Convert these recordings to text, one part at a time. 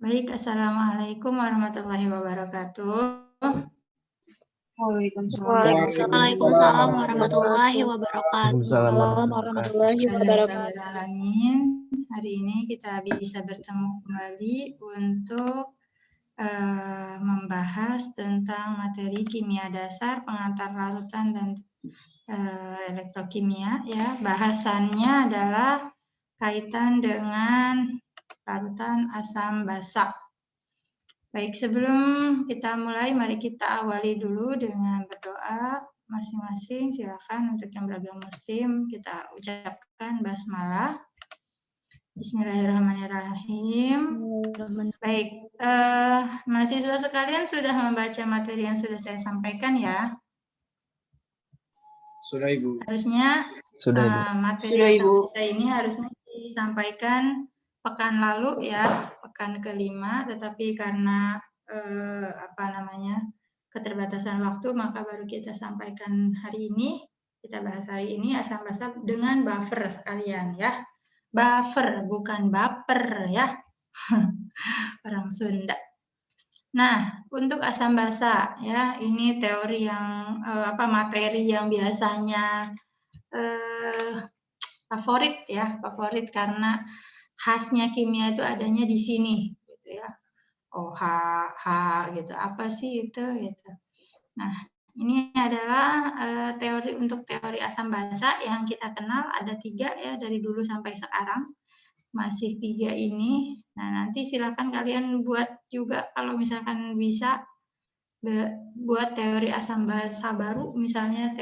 Baik, Assalamualaikum warahmatullahi wabarakatuh. Waalaikumsalam warahmatullahi wabarakatuh. Alhamdulillahirrahmanirrahim. Hari ini kita bisa bertemu kembali untuk membahas tentang materi kimia dasar, pengantar larutan dan elektrokimia. Ya, bahasannya adalah kaitan dengan larutan asam basa. Baik, sebelum kita mulai, mari kita awali dulu dengan berdoa masing-masing. Silakan untuk yang beragama Muslim kita ucapkan basmalah. Bismillahirrahmanirrahim. Baik, mahasiswa sekalian sudah membaca materi yang sudah saya sampaikan ya? Sudah, Ibu. Harusnya Sudah, Ibu. Materi asam basa ini harusnya disampaikan pekan lalu ya, pekan ke-5, tetapi karena keterbatasan waktu, maka baru kita sampaikan hari ini. Kita bahas hari ini asam basa dengan buffer sekalian ya. Buffer, bukan baper ya. Orang Sunda. Nah, untuk asam basa ya, ini teori yang materi yang biasanya favorit karena khasnya kimia itu adanya di sini gitu ya. OH, H gitu. Apa sih itu gitu. Nah, ini adalah teori asam basa yang kita kenal ada 3 ya dari dulu sampai sekarang. Masih 3 ini. Nah, nanti silakan kalian buat juga kalau misalkan bisa buat teori asam basa baru, misalnya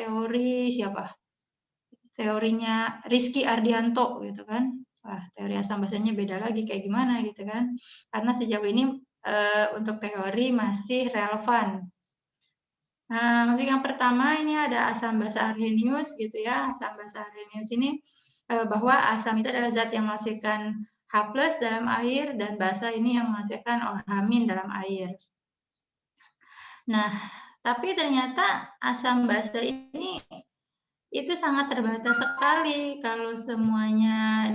teorinya Rizky Ardianto gitu kan. Wah, teori asam basanya beda lagi kayak gimana gitu kan. Karena sejauh ini untuk teori masih relevan. Nah, untuk yang pertama ini ada asam basa Arrhenius gitu ya. Asam basa Arrhenius ini bahwa asam itu adalah zat yang menghasilkan H+ dalam air dan basa ini yang menghasilkan OH- dalam air. Nah, tapi ternyata asam basa ini itu sangat terbatas sekali kalau semuanya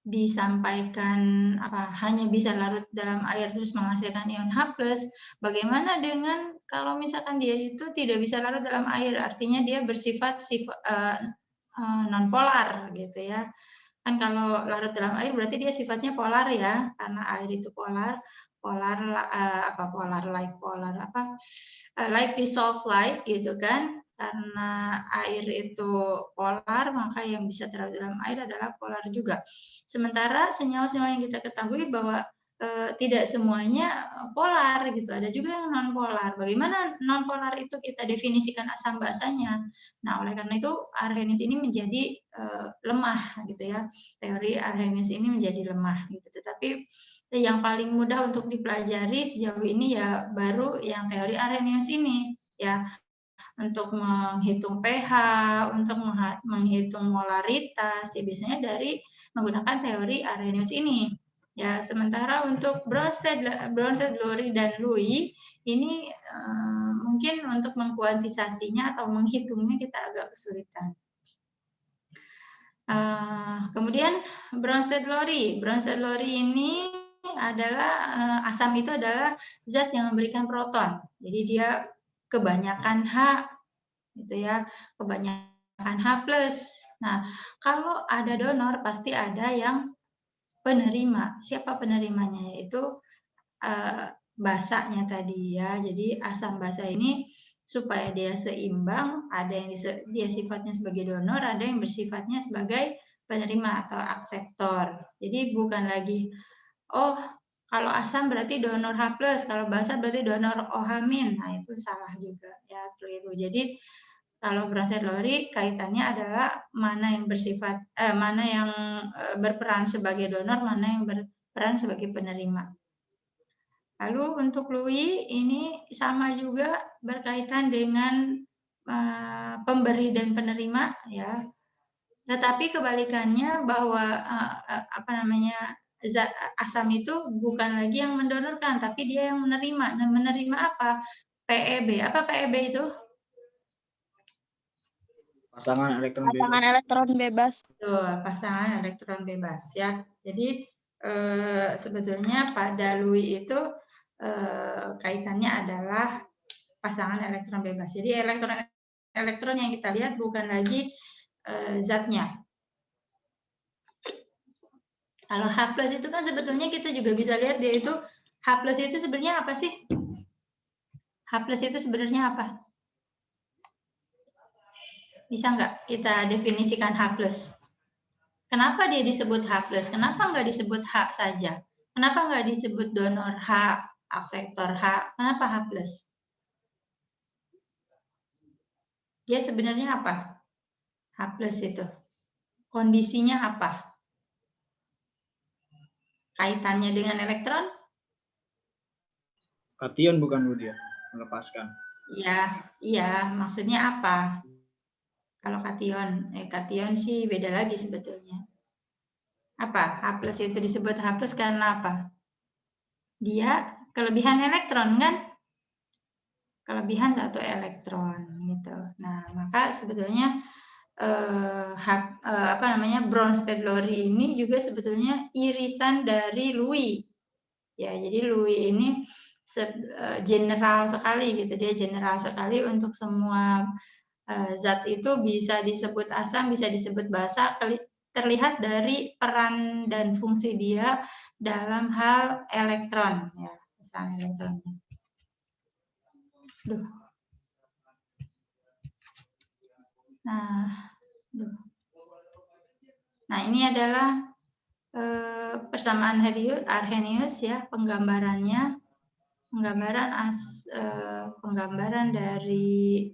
disampaikan hanya bisa larut dalam air terus menghasilkan ion H+. Bagaimana dengan kalau misalkan dia itu tidak bisa larut dalam air, artinya dia bersifat non-polar gitu ya. Kan kalau larut dalam air berarti dia sifatnya polar ya, karena air itu like dissolve like gitu kan. Karena air itu polar, maka yang bisa terlarut dalam air adalah polar juga. Sementara senyawa-senyawa yang kita ketahui bahwa tidak semuanya polar gitu, ada juga yang non polar. Bagaimana non polar itu kita definisikan asam basanya? Nah, oleh karena itu Arrhenius ini menjadi lemah gitu ya. Teori Arrhenius ini menjadi lemah gitu. Tetapi yang paling mudah untuk dipelajari sejauh ini ya baru yang teori Arrhenius ini ya. Untuk menghitung pH, untuk menghitung molaritas, ya biasanya dari menggunakan teori Arrhenius ini. Ya, sementara untuk Bronsted, Lowry dan Louis ini mungkin untuk mengkuantisasinya atau menghitungnya kita agak kesulitan. Kemudian Bronsted-Lowry ini adalah asam itu adalah zat yang memberikan proton. Jadi dia kebanyakan H gitu ya, kebanyakan H+. Nah, kalau ada donor pasti ada yang penerima. Siapa penerimanya? Yaitu basanya tadi ya. Jadi asam basa ini supaya dia seimbang, ada yang dia sifatnya sebagai donor, ada yang bersifatnya sebagai penerima atau akseptor. Jadi bukan lagi kalau asam berarti donor H+, kalau basa berarti donor OH-. Nah, itu salah juga ya, keliru. Jadi kalau Bronsted-Lowry kaitannya adalah mana yang berperan sebagai donor, mana yang berperan sebagai penerima. Lalu untuk Louis ini sama juga berkaitan dengan pemberi dan penerima, ya. Tetapi kebalikannya bahwa asam itu bukan lagi yang mendonorkan, tapi dia yang menerima. Nah, menerima apa? PEB. Apa PEB itu? Pasangan elektron bebas. Tuh, pasangan elektron bebas, ya. Jadi sebetulnya pada Louis itu kaitannya adalah pasangan elektron bebas. Jadi elektron yang kita lihat bukan lagi zatnya. Kalau H+ itu kan sebetulnya kita juga bisa lihat dia itu H+ itu sebenarnya apa sih? H+ itu sebenarnya apa? Bisa nggak kita definisikan H+? Kenapa dia disebut H+? Kenapa nggak disebut H saja? Kenapa nggak disebut donor H, akseptor H? Kenapa H+? Dia sebenarnya apa? H+ itu. Kondisinya apa? Kaitannya dengan elektron? Kation bukan Bu dia, melepaskan. Iya, maksudnya apa? Kalau kation sih beda lagi sebetulnya. Apa? H+ itu disebut H+ karena apa? Dia kelebihan elektron kan? Kelebihan satu elektron gitu. Nah, maka sebetulnya Bronsted-Lowry ini juga sebetulnya irisan dari Louis. Ya, jadi Louis ini general sekali gitu. Dia general sekali untuk semua zat itu bisa disebut asam, bisa disebut basa, terlihat dari peran dan fungsi dia dalam hal elektron, ya, pesan elektronnya. Nah, ini adalah persamaan Arrhenius, ya, penggambarannya, penggambaran dari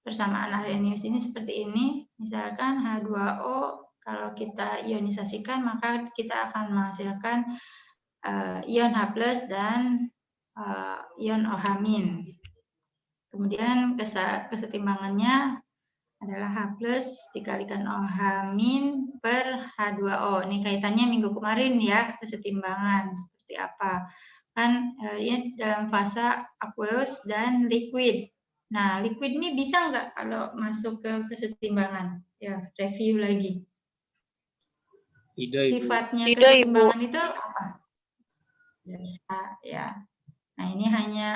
persamaan Arrhenius ini seperti ini. Misalkan H2O kalau kita ionisasikan maka kita akan menghasilkan ion H+ dan ion OH-. Kemudian kesetimbangannya adalah H+ dikalikan OH- per H2O. Ini kaitannya minggu kemarin, ya, kesetimbangan seperti apa. Kan ini dalam fase aqueous dan liquid. Nah, liquid ini bisa nggak kalau masuk ke kesetimbangan? Ya, review lagi. Tidak, sifatnya kesetimbangan itu apa? Bisa, ya. Nah, ini hanya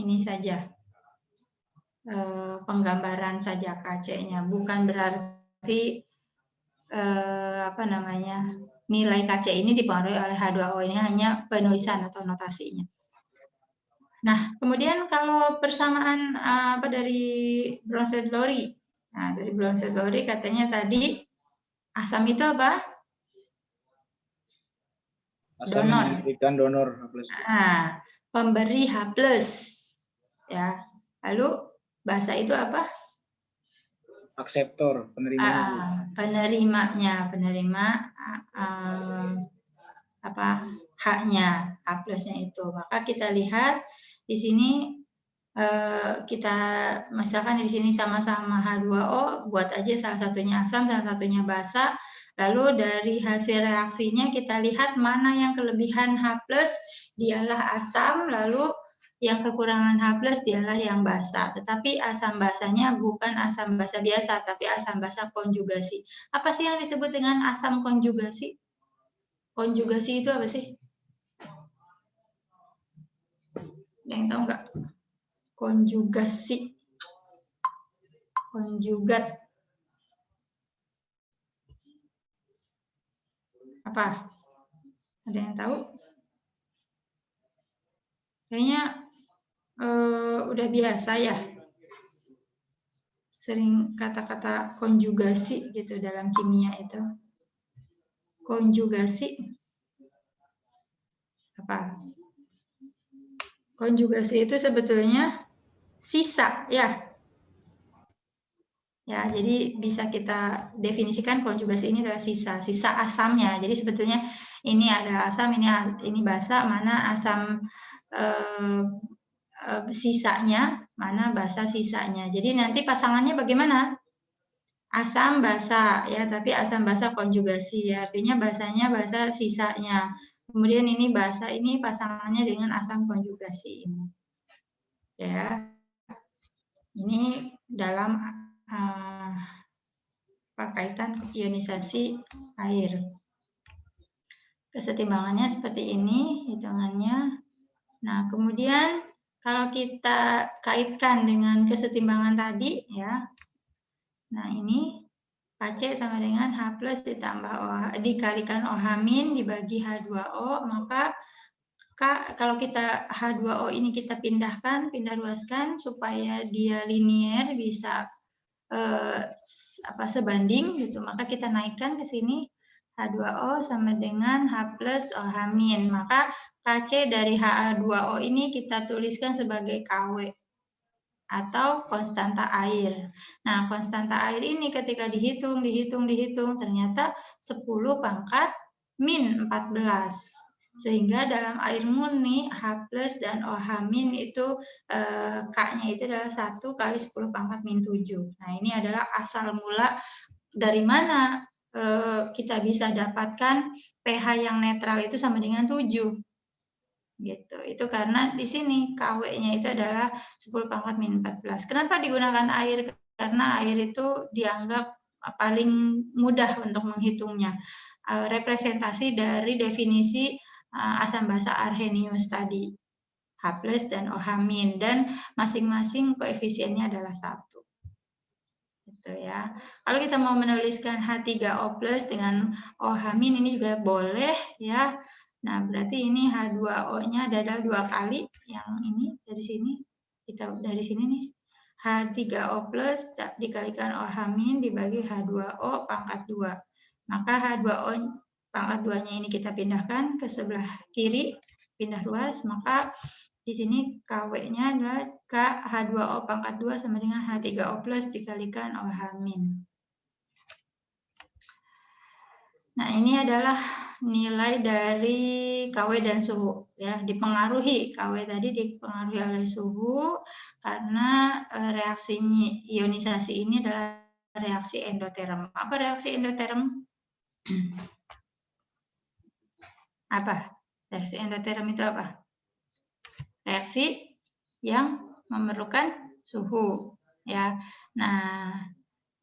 ini saja. Penggambaran saja KC-nya, bukan berarti nilai KC ini dipengaruhi oleh H2O, ini hanya penulisan atau notasinya. Nah, kemudian kalau persamaan dari Bronsted-Lowry. Nah, dari Bronsted-Lowry katanya tadi asam itu apa? Asam memberikan donor H+. Pemberi H+. Ya. Lalu basa itu apa? Akseptor, penerimanya. Penerima H-nya, H+-nya itu. Maka kita lihat di sini kita misalkan di sini sama-sama H2O, buat aja salah satunya asam, salah satunya basa. Lalu dari hasil reaksinya kita lihat mana yang kelebihan H+, dialah asam, lalu yang kekurangan H+ dialah yang basa. Tetapi asam basanya bukan asam basa biasa, tapi asam basa konjugasi. Apa sih yang disebut dengan asam konjugasi? Konjugasi itu apa sih? Ada yang tahu nggak? Konjugasi. Konjugat. Apa? Ada yang tahu? Kayaknya udah biasa ya. Sering kata-kata konjugasi gitu dalam kimia itu. Konjugasi. Apa? Konjugasi itu sebetulnya sisa, ya. Ya, jadi bisa kita definisikan konjugasi ini adalah sisa asamnya. Jadi sebetulnya ini ada asam, ini basa, mana asam sisanya mana basa sisanya. Jadi nanti pasangannya bagaimana? Asam basa ya, tapi asam basa konjugasi ya, artinya basanya basa sisanya. Kemudian ini basa ini pasangannya dengan asam konjugasi ini. Ya. Ini dalam kaitan ionisasi air. Kesetimbangannya seperti ini hitungannya. Nah, kemudian kalau kita kaitkan dengan kesetimbangan tadi ya. Nah, ini Kc sama dengan H plus ditambah OH, dikalikan OH min dibagi H2O, maka kalau kita H2O ini kita pindah ruaskan supaya dia linier bisa sebanding gitu, maka kita naikkan ke sini H2O sama dengan H plus OH min, maka Kc dari Ha2O ini kita tuliskan sebagai Kw atau konstanta air. Nah, konstanta air ini ketika dihitung ternyata 10 pangkat min 14. Sehingga dalam air murni H plus dan OH min itu K-nya itu adalah 1 kali 10 pangkat min 7. Nah, ini adalah asal mula dari mana kita bisa dapatkan pH yang netral itu sama dengan 7. Gitu. Itu karena di sini KW-nya itu adalah 10 pangkat min 14. Kenapa digunakan air? Karena air itu dianggap paling mudah untuk menghitungnya. Representasi dari definisi asam basa arrhenius tadi, H plus dan OH min, dan masing-masing koefisiennya adalah 1. Gitu ya. Kalau kita mau menuliskan H3O plus dengan OH min ini juga boleh ya. Nah, berarti ini H2O-nya adalah 2 kali yang ini dari sini. Kita dari sini nih. H3O plus dikalikan OH min dibagi H2O pangkat 2. Maka H2O pangkat 2-nya ini kita pindahkan ke sebelah kiri, pindah ruas, maka di sini KW-nya adalah H2O pangkat 2 sama dengan H3O plus dikalikan OH min. Nah, ini adalah nilai dari KW dan suhu ya, dipengaruhi KW tadi dipengaruhi oleh suhu karena reaksi ionisasi ini adalah reaksi endoterm. Apa reaksi endoterm? Apa? Reaksi endoterm itu apa? Reaksi yang memerlukan suhu ya. Nah,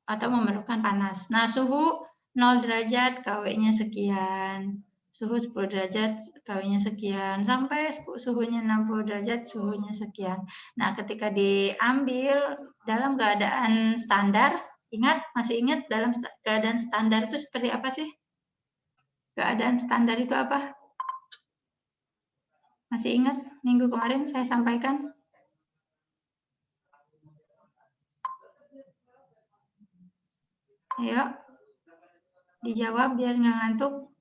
atau memerlukan panas. Nah, suhu 0 derajat KW-nya sekian. Suhu 10 derajat KW-nya sekian. Sampai suhunya 60 derajat suhunya sekian. Nah, ketika diambil dalam keadaan standar, masih ingat dalam keadaan standar itu seperti apa sih? Keadaan standar itu apa? Masih ingat minggu kemarin saya sampaikan? Ayo, dijawab biar nggak ngantuk.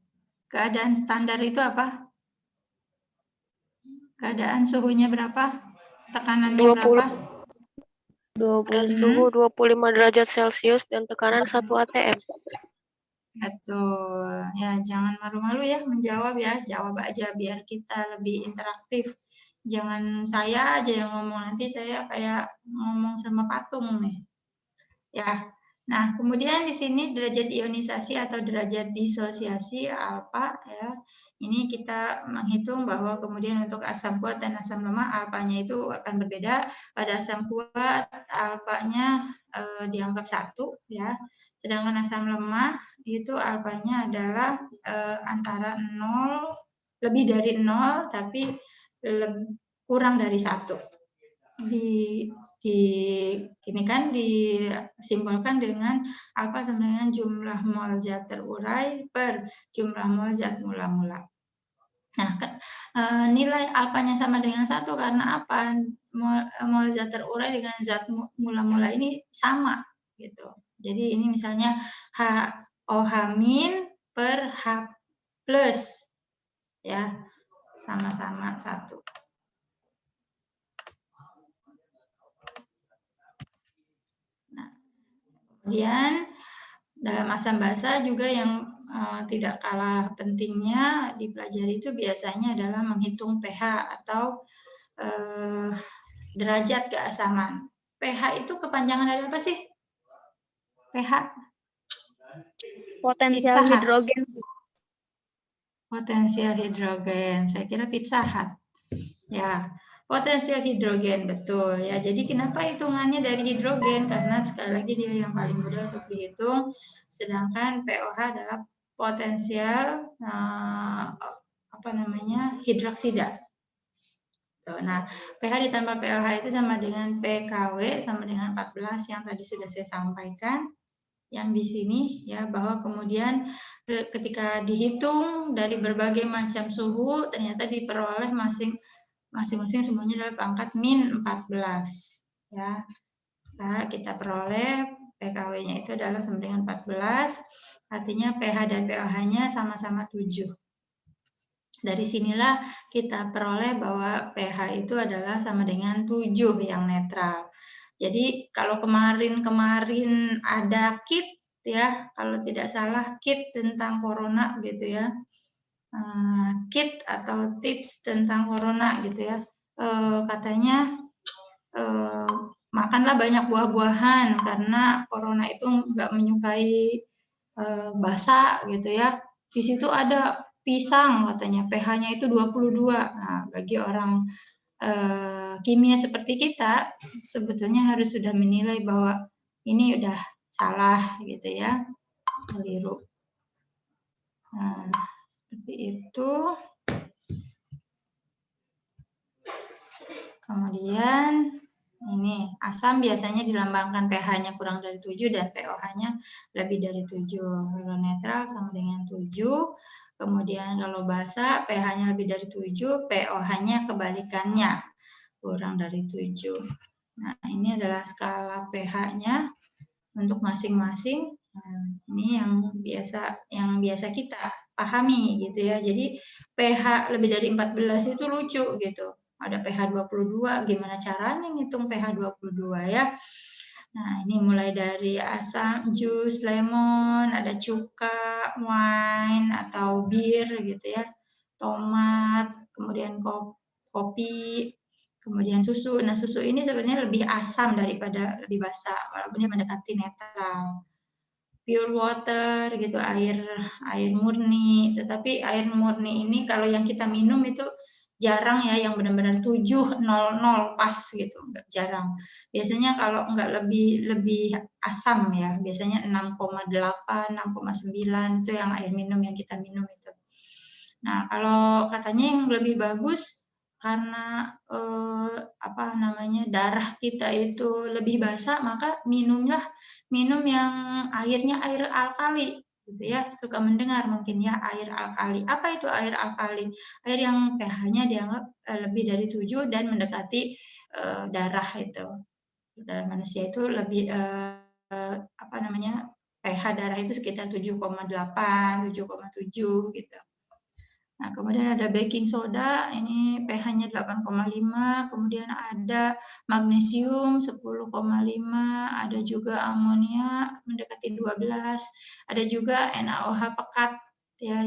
Keadaan standar itu apa? Keadaan suhunya berapa? Tekanannya 20. berapa? Suhu 25 derajat Celcius dan tekanan 1 atm. Betul. Ya, jangan malu-malu ya menjawab ya. Jawab aja biar kita lebih interaktif. Jangan saya aja yang ngomong, nanti saya kayak ngomong sama patung nih. Ya. Nah, kemudian di sini derajat ionisasi atau derajat disosiasi alfa ya. Ini kita menghitung bahwa kemudian untuk asam kuat dan asam lemah alfanya itu akan berbeda. Pada asam kuat alfanya dianggap 1 ya. Sedangkan asam lemah itu alfanya adalah antara 0, lebih dari 0 tapi kurang dari 1. Ini kan disimbolkan dengan alfa sama dengan jumlah mol zat terurai per jumlah mol zat mula-mula. Nah, nilai alfanya sama dengan 1 karena apa? Mol zat terurai dengan zat mula-mula ini sama gitu. Jadi ini misalnya OH min per H plus ya, sama-sama 1. Nah, kemudian dalam asam basa juga yang tidak kalah pentingnya dipelajari itu biasanya adalah menghitung pH atau derajat keasaman. pH itu kepanjangan dari apa sih? pH? Potensial Pizza Hut. hidrogen. Potensial hidrogen. Saya kira Pizza Hut. Ya, potensial hidrogen, betul. Ya, jadi kenapa hitungannya dari hidrogen? Karena sekali lagi dia yang paling mudah untuk dihitung, sedangkan pOH adalah potensial hidroksida. Nah, pH ditambah pOH itu sama dengan PKW sama dengan 14 yang tadi sudah saya sampaikan. Yang di sini ya, bahwa kemudian ketika dihitung dari berbagai macam suhu ternyata diperoleh masing-masing semuanya adalah pangkat min 14 ya. Nah, kita peroleh PKW-nya itu adalah sama dengan 14, artinya pH dan pOH-nya sama-sama 7. Dari sinilah kita peroleh bahwa pH itu adalah sama dengan 7 yang netral. Jadi kalau kemarin ada kit ya, kalau tidak salah kit tentang corona gitu ya, kit atau tips tentang corona gitu ya, katanya makanlah banyak buah-buahan karena corona itu nggak menyukai basah gitu ya. Di situ ada pisang katanya, pH-nya itu 22. Nah, bagi orang kimia seperti kita sebetulnya harus sudah menilai bahwa ini udah salah gitu ya, keliru. Nah, seperti itu. Kemudian ini asam biasanya dilambangkan pH-nya kurang dari 7 dan pOH-nya lebih dari 7. Kalau netral sama dengan 7. Kemudian kalau basa pH-nya lebih dari 7, pOH-nya kebalikannya kurang dari 7. Nah, ini adalah skala pH-nya untuk masing-masing. Nah, ini yang biasa kita pahami gitu ya. Jadi pH lebih dari 14 itu lucu gitu. Ada pH 22, gimana caranya ngitung pH 22 ya. Nah, ini mulai dari asam, jus, lemon, ada cuka, wine atau bir gitu ya. Tomat, kemudian kopi, kemudian susu. Nah, susu ini sebenarnya lebih asam daripada lebih basa, walaupun dia mendekati netral. Pure water gitu, air murni. Tetapi air murni ini kalau yang kita minum itu jarang ya yang benar-benar 700 pas gitu, enggak jarang. Biasanya kalau enggak lebih asam ya, biasanya 6,8, 6,9 itu yang air minum yang kita minum itu. Nah, kalau katanya yang lebih bagus karena darah kita itu lebih basah, maka minum yang airnya air alkali gitu ya. Suka mendengar mungkin ya air alkali. Apa itu air alkali? Air yang pH-nya dianggap lebih dari 7 dan mendekati darah itu. Dalam manusia itu lebih pH darah itu sekitar 7,8, 7,7 gitu. Nah, kemudian ada baking soda, ini pH-nya 8,5, kemudian ada magnesium 10,5, ada juga amonia mendekati 12, ada juga NaOH pekat ya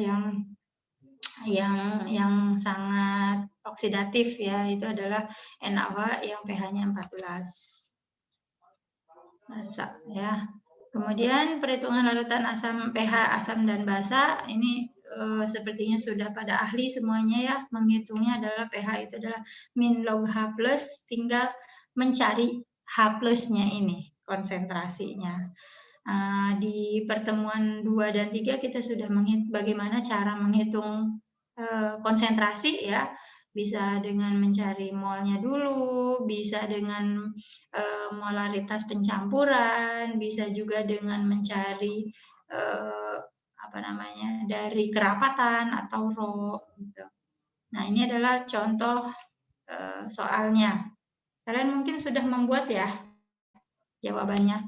yang sangat oksidatif ya, itu adalah NaOH yang pH-nya 14. Basa ya. Kemudian perhitungan larutan asam pH asam dan basa ini sepertinya sudah pada ahli semuanya ya, menghitungnya adalah pH itu adalah min log H+, tinggal mencari H plusnya ini konsentrasinya. Di pertemuan 2 dan 3 kita sudah bagaimana cara menghitung konsentrasi ya, bisa dengan mencari molnya dulu, bisa dengan molaritas pencampuran, bisa juga dengan mencari dari kerapatan atau rho gitu. Nah, ini adalah contoh soalnya. Kalian mungkin sudah membuat ya jawabannya.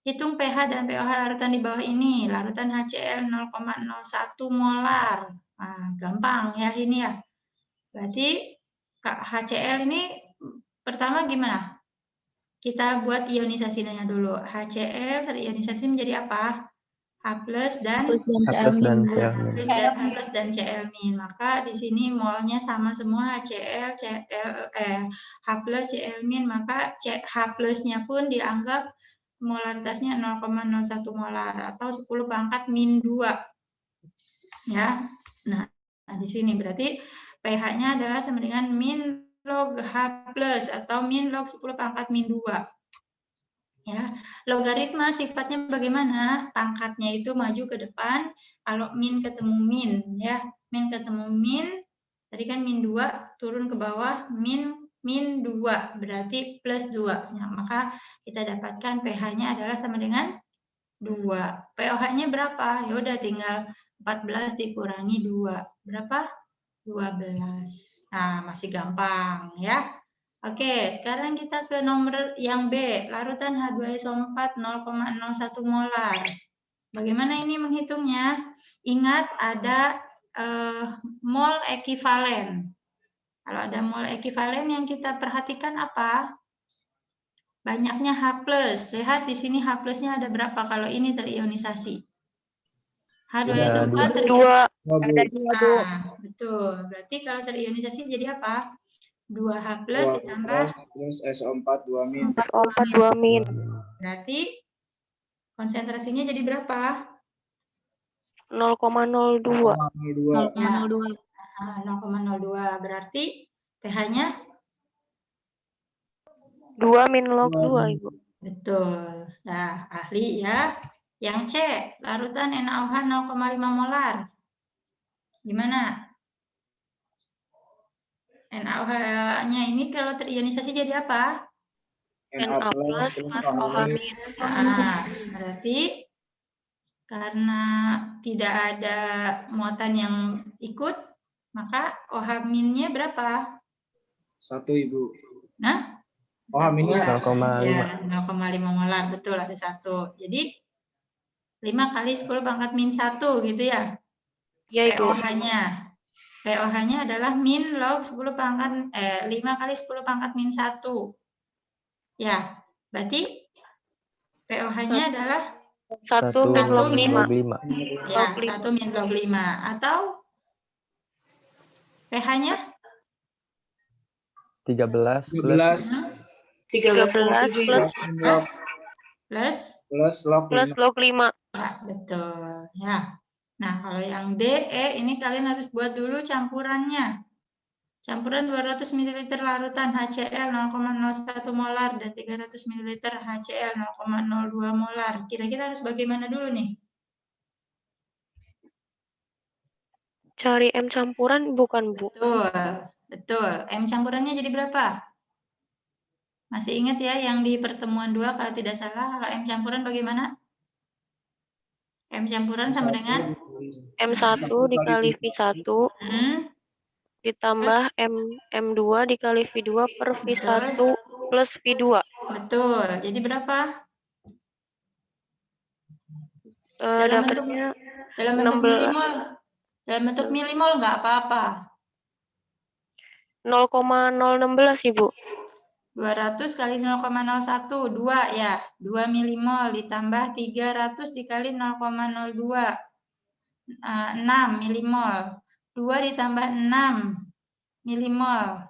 Hitung pH dan pOH larutan di bawah ini. Larutan HCl 0,01 molar. Nah, gampang ya ini ya. Berarti HCl ini pertama gimana? Kita buat ionisasinya dulu. HCl terionisasi menjadi apa? H plus dan H plus dan H Cl plus min. dan H plus dan Cl min. Maka di sini molnya sama semua HCl, H plus Cl min, maka H plusnya pun dianggap molaritasnya 0,01 molar atau 10 pangkat min 2. Ya. Nah, di sini berarti pH-nya adalah sama dengan min log H plus atau min log 10 pangkat min 2. Ya, logaritma sifatnya bagaimana? Pangkatnya itu maju ke depan, kalau min ketemu min, ya. Min ketemu min, tadi kan min 2, turun ke bawah, min 2, berarti plus 2. Ya, maka kita dapatkan pH-nya adalah sama dengan 2. pOH-nya berapa? Ya udah tinggal 14 dikurangi 2. Berapa? 12. Nah, masih gampang, ya. Oke, sekarang kita ke nomor yang B, larutan H2SO4 0,01 molar. Bagaimana ini menghitungnya? Ingat ada mol ekivalen. Kalau ada mol ekivalen yang kita perhatikan apa? Banyaknya H+. Lihat di sini H plusnya ada berapa kalau ini terionisasi? H2SO4 terionisasi. Ada 2, Bu. Betul. Berarti kalau terionisasi jadi apa? 2H plus ditambah plus SO4 2 min. SO4 2 min. Berarti konsentrasinya jadi berapa? 0,02. 0,02. 0,02. Berarti pH-nya 2 min log 2, Ibu. betul. Nah, ahli ya. Yang C, larutan NaOH 0,5 molar. Gimana? NaOH-nya ini kalau terionisasi jadi apa? Na plus OH min. Berarti karena tidak ada muatan yang ikut, maka OH min-nya berapa? 1, Ibu. Nah, OH min-nya 0,5. Ya, 0,5 molar, betul ada 1. Jadi 5 kali 10 pangkat min 1 gitu ya. Ya, Ibu. pOH-nya adalah min log 10 pangkat 5 kali 10 pangkat min 1. Ya, berarti pOH-nya adalah 1 min log 5. Ya, 1 min log 5 atau pH-nya 13 plus log 5. Ya, betul. Ya. Nah, kalau yang D, E, ini kalian harus buat dulu campurannya. Campuran 200 ml larutan HCl 0,01 molar dan 300 ml HCl 0,02 molar. Kira-kira harus bagaimana dulu nih? Cari M campuran bukan, Bu? Betul. M campurannya jadi berapa? Masih ingat ya yang di pertemuan 2 kalau tidak salah, kalau M campuran bagaimana? M campuran sama dengan M1 dikali V1 ditambah M2 dikali V2 per V1 plus V2. Betul. Jadi berapa? Dapatnya dalam bentuk milimol. Dalam bentuk milimol nggak apa-apa. 0,016, Ibu. 200 kali 0,01, 2 ya. 2 milimol ditambah 300 dikali 0,02. 6 milimol. 2 ditambah 6 milimol.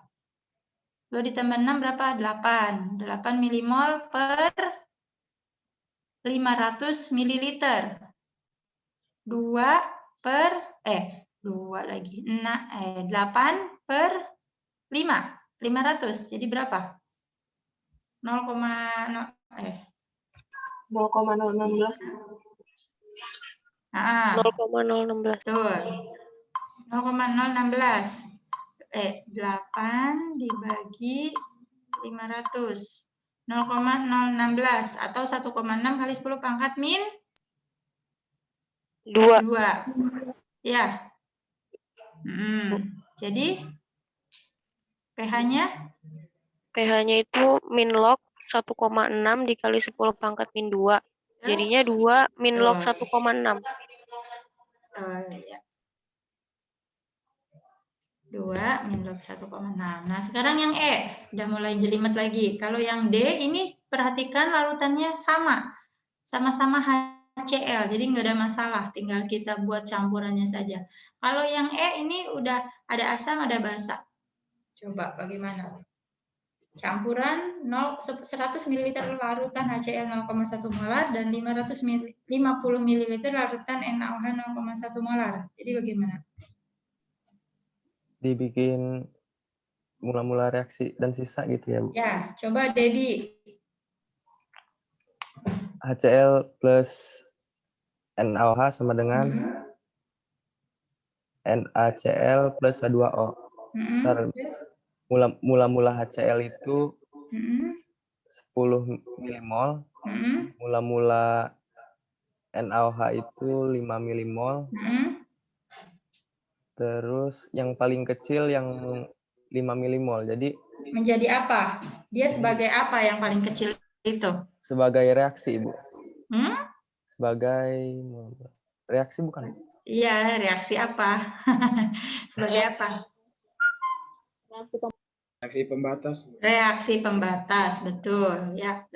2 ditambah 6 berapa? 8. 8 milimol per 500 mililiter. 2 per 2 lagi. 8 per 5. 500. Jadi berapa? 0,016. 0,016. Betul. 0,016. 8 dibagi 500. 0,016 atau 1,6 kali 10 pangkat min 2. Ya. Jadi pH-nya? pH-nya itu min log 1,6 dikali 10 pangkat min 2. Jadinya 2 min log 1,6. Ya. 2 min log 1,6. Nah, sekarang yang E. Udah mulai jelimet lagi. Kalau yang D ini perhatikan larutannya sama. Sama-sama HCl, jadi nggak ada masalah, tinggal kita buat campurannya saja. Kalau yang E ini udah ada asam, ada basa. Coba bagaimana? Campuran 100 ml larutan HCl 0,1 molar dan 50 ml larutan NaOH 0,1 molar. Jadi bagaimana? Dibikin mula-mula reaksi dan sisa gitu ya, Bu. Ya, coba Dedi. HCl plus NaOH sama dengan NaCl plus H2O. Ntar mula-mula HCl itu 10 milimol, mula-mula NaOH itu 5 milimol, terus yang paling kecil yang 5 milimol. Jadi menjadi apa? Dia sebagai apa yang paling kecil itu? sebagai reaksi, Bu. Sebagai reaksi bukan? Iya, reaksi apa? Sebagai apa? Reaksi pembatas. Reaksi pembatas, betul. Ya,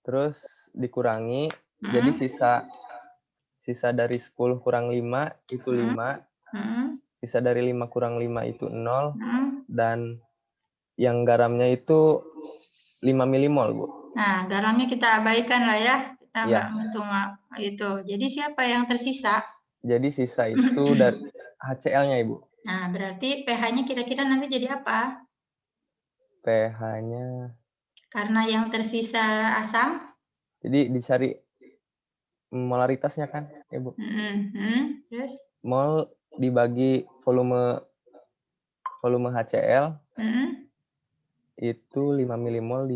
Terus dikurangi, jadi sisa dari 10 kurang 5 itu 5. Sisa dari 5 kurang 5 itu 0. Dan yang garamnya itu 5 milimol, Bu. Nah, garamnya kita abaikan lah ya. Kita nggak ngitung itu. Jadi siapa yang tersisa? Jadi sisa itu dari HCl-nya, Ibu. Nah, berarti pH-nya kira-kira nanti jadi apa? pH-nya. Karena yang tersisa asam. Jadi dicari molaritasnya kan, Ibu. Terus? Mol dibagi volume HCl. Itu 5 milimol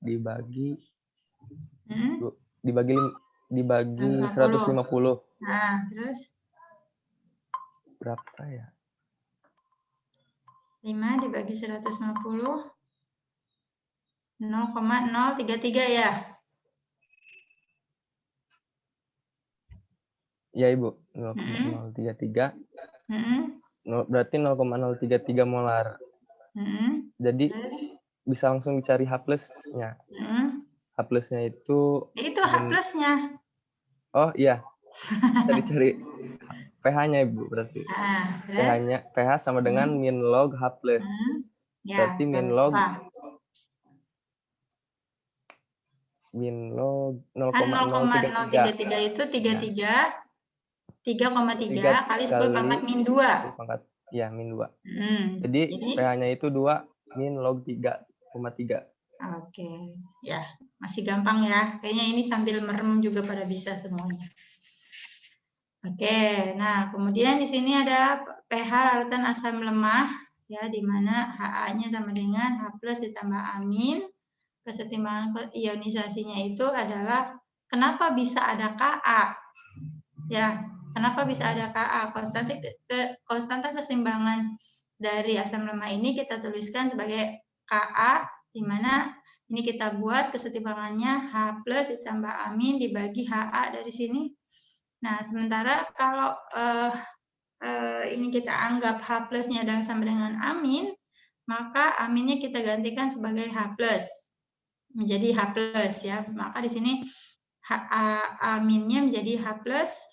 dibagi 150. Nah, terus? Berapa ya? 5 dibagi 150. 0,033 ya? Ya, Ibu. 0,033. Berarti 0,033 molar. Jadi bisa langsung dicari H plusnya. H plusnya itu. Itu H plusnya. Oh iya. Kita dicari pH-nya, Ibu, berarti. pH sama dengan min log H plus. Berarti min log 0,033 itu 3,3 kali 10 pangkat min 2. Iya, min 2. Jadi pH-nya itu 2 min log 3,3. Oke, ya masih gampang ya. Kayaknya ini sambil merem juga pada bisa semuanya. Oke, nah kemudian di sini ada pH larutan asam lemah, ya, di mana Ha-nya sama dengan H plus ditambah amin. Kesetimbangan ionisasinya itu adalah kenapa bisa ada Ka? Ya, kenapa bisa ada Ka? Konstanta keseimbangan dari asam lemah ini kita tuliskan sebagai Ka, di mana ini kita buat kesetimbangannya H plus ditambah amin dibagi Ha dari sini. Nah, sementara kalau ini kita anggap H plusnya adalah sama dengan amin, maka aminnya kita gantikan sebagai H plus. Menjadi H plus ya. Maka di sini aminnya menjadi H plus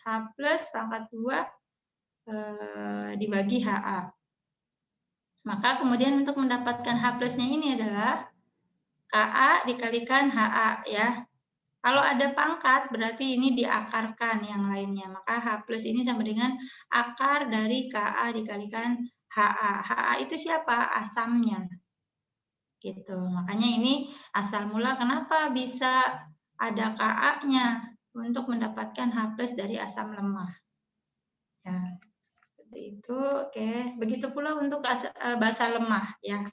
pangkat 2 dibagi Ha. Maka kemudian untuk mendapatkan H plusnya ini adalah Ka dikalikan Ha ya. Kalau ada pangkat berarti ini diakarkan yang lainnya. Maka H plus ini sama dengan akar dari Ka dikalikan Ha. Ha itu siapa? Asamnya. Gitu. Makanya ini asal mula kenapa bisa ada Ka-nya untuk mendapatkan H plus dari asam lemah. Ya, seperti itu. Oke, begitu pula untuk basa lemah ya.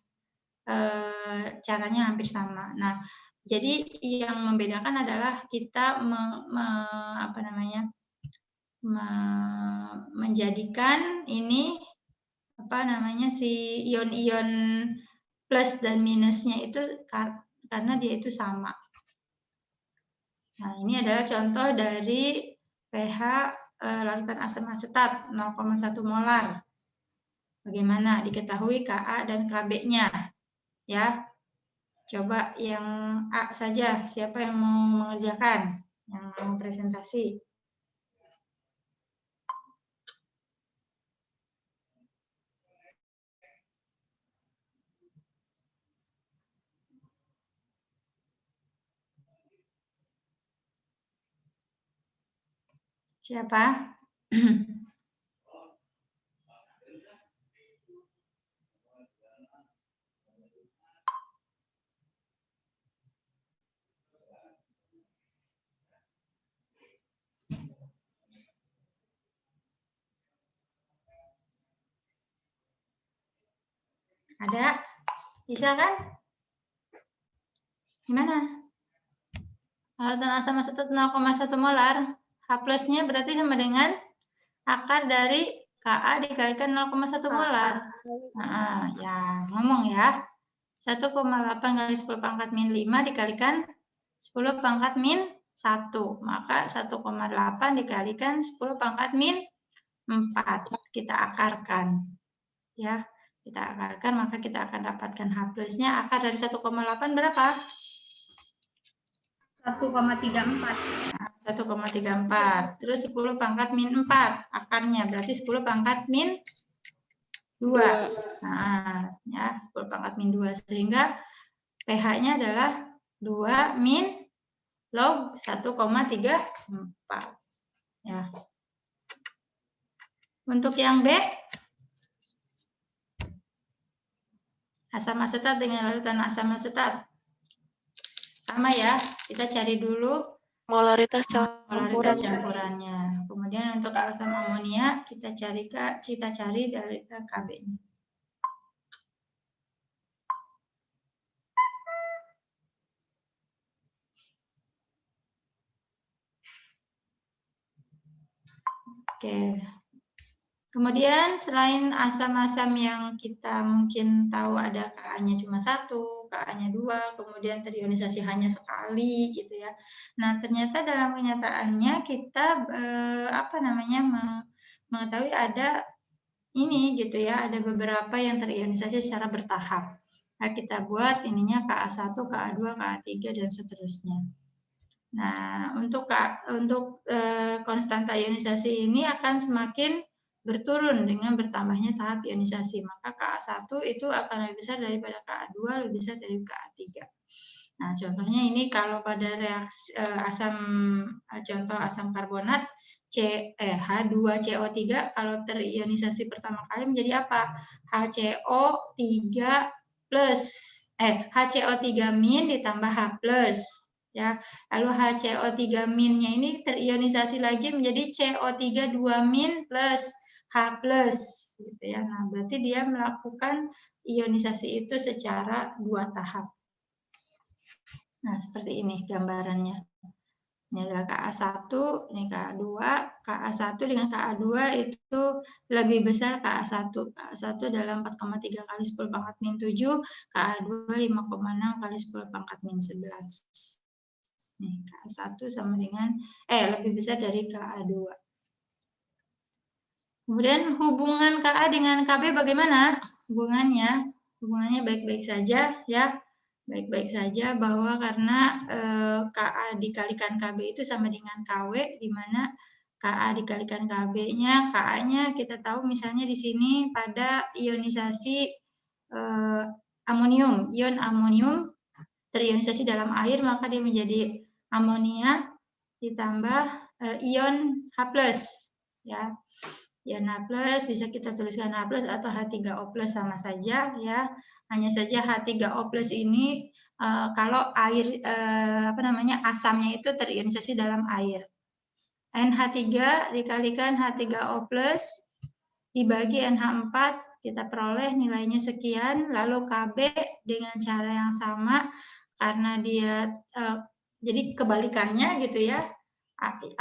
Caranya hampir sama. Nah, jadi yang membedakan adalah kita menjadikan ini si ion-ion plus dan minusnya itu karena dia itu sama. Nah, ini adalah contoh dari pH larutan asam asetat 0,1 molar. Bagaimana diketahui Ka dan Kb-nya? Ya. Coba yang A saja, siapa yang mau mengerjakan? yang mau presentasi. Siapa? Ada? Bisa kan? Gimana? Larutan asam asetat 0,1 molar. H plusnya berarti sama dengan akar dari Ka dikalikan 0,1 molar. Nah, ya ngomong ya. 1,8 kali 10 pangkat min 5 dikalikan 10 pangkat min 1. Maka 1,8 dikalikan 10 pangkat min 4. Kita akarkan. Ya, kita akarkan, maka kita akan dapatkan H plusnya. Akar dari 1,8 berapa? 1,34. 1,34. Terus 10 pangkat min 4 akarnya berarti 10 pangkat min 2. Nah, ya 10 pangkat min 2 sehingga pH-nya adalah 2 min log 1,34. Ya. Untuk yang B, asam asetat dengan larutan asam asetat. Sama ya, kita cari dulu Molaritas campurannya. Kemudian untuk asam amonia kita cari dari KB-nya. Oke. Kemudian selain asam-asam yang kita mungkin tahu ada Ka-nya cuma 1, Ka-nya 2, kemudian terionisasi hanya sekali gitu ya. Nah, ternyata dalam kenyataannya kita mengetahui ada ini gitu ya, ada beberapa yang terionisasi secara bertahap. Nah, kita buat ininya Ka1, Ka2, Ka3 dan seterusnya. Nah, untuk konstanta ionisasi ini akan semakin berturun dengan bertambahnya tahap ionisasi. Maka Ka1 itu akan lebih besar daripada Ka2, lebih besar dari Ka3. Nah, contohnya ini kalau pada reaksi contoh asam karbonat H2CO3 kalau terionisasi pertama kali menjadi apa? HCO3 plus HCO3 min ditambah H plus. Ya, lalu HCO3 minnya ini terionisasi lagi menjadi CO3 2 min plus H plus gitu ya. Nah, berarti dia melakukan ionisasi itu secara 2 tahap. Nah, seperti ini gambarannya. Ini adalah Ka1, ini Ka2. Ka1 dengan Ka2 itu lebih besar Ka1. Ka1 adalah 4,3 kali 10 pangkat min 7, Ka2 5,6 kali 10 pangkat min 11. Nih, Ka1 sama dengan lebih besar dari Ka2. Kemudian hubungan Ka dengan Kb bagaimana? Hubungannya baik-baik saja ya. Baik-baik saja bahwa karena Ka dikalikan Kb itu sama dengan Kw, di mana Ka dikalikan Kb-nya, Ka-nya kita tahu misalnya di sini pada ionisasi amonium, ion amonium terionisasi dalam air maka dia menjadi amonia ditambah ion H+, ya. Ion H+ bisa kita tuliskan H+ atau H3O+ sama saja ya. Hanya saja H3O+ ini kalau air asamnya itu terionisasi dalam air. NH3 dikalikan H3O+ dibagi NH4 kita peroleh nilainya sekian, lalu Kb dengan cara yang sama karena dia jadi kebalikannya gitu ya.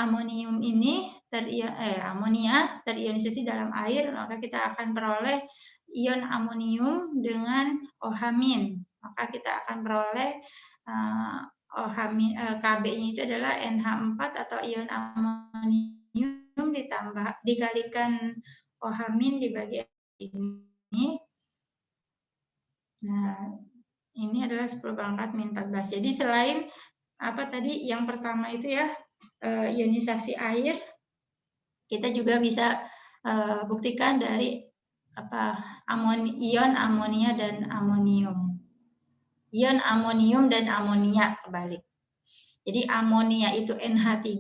Amonium ini amonia terionisasi dalam air, maka kita akan peroleh ion amonium dengan OH-. Maka kita akan peroleh Kb-nya itu adalah NH4 atau ion amonium dikalikan OH- dibagi ini. Nah, ini adalah 10 pangkat min 14. Jadi selain apa tadi yang pertama itu ya, ionisasi air, kita juga bisa buktikan dari ion amonia dan amonium. Ion amonium dan amonia kebalik. Jadi amonia itu NH3,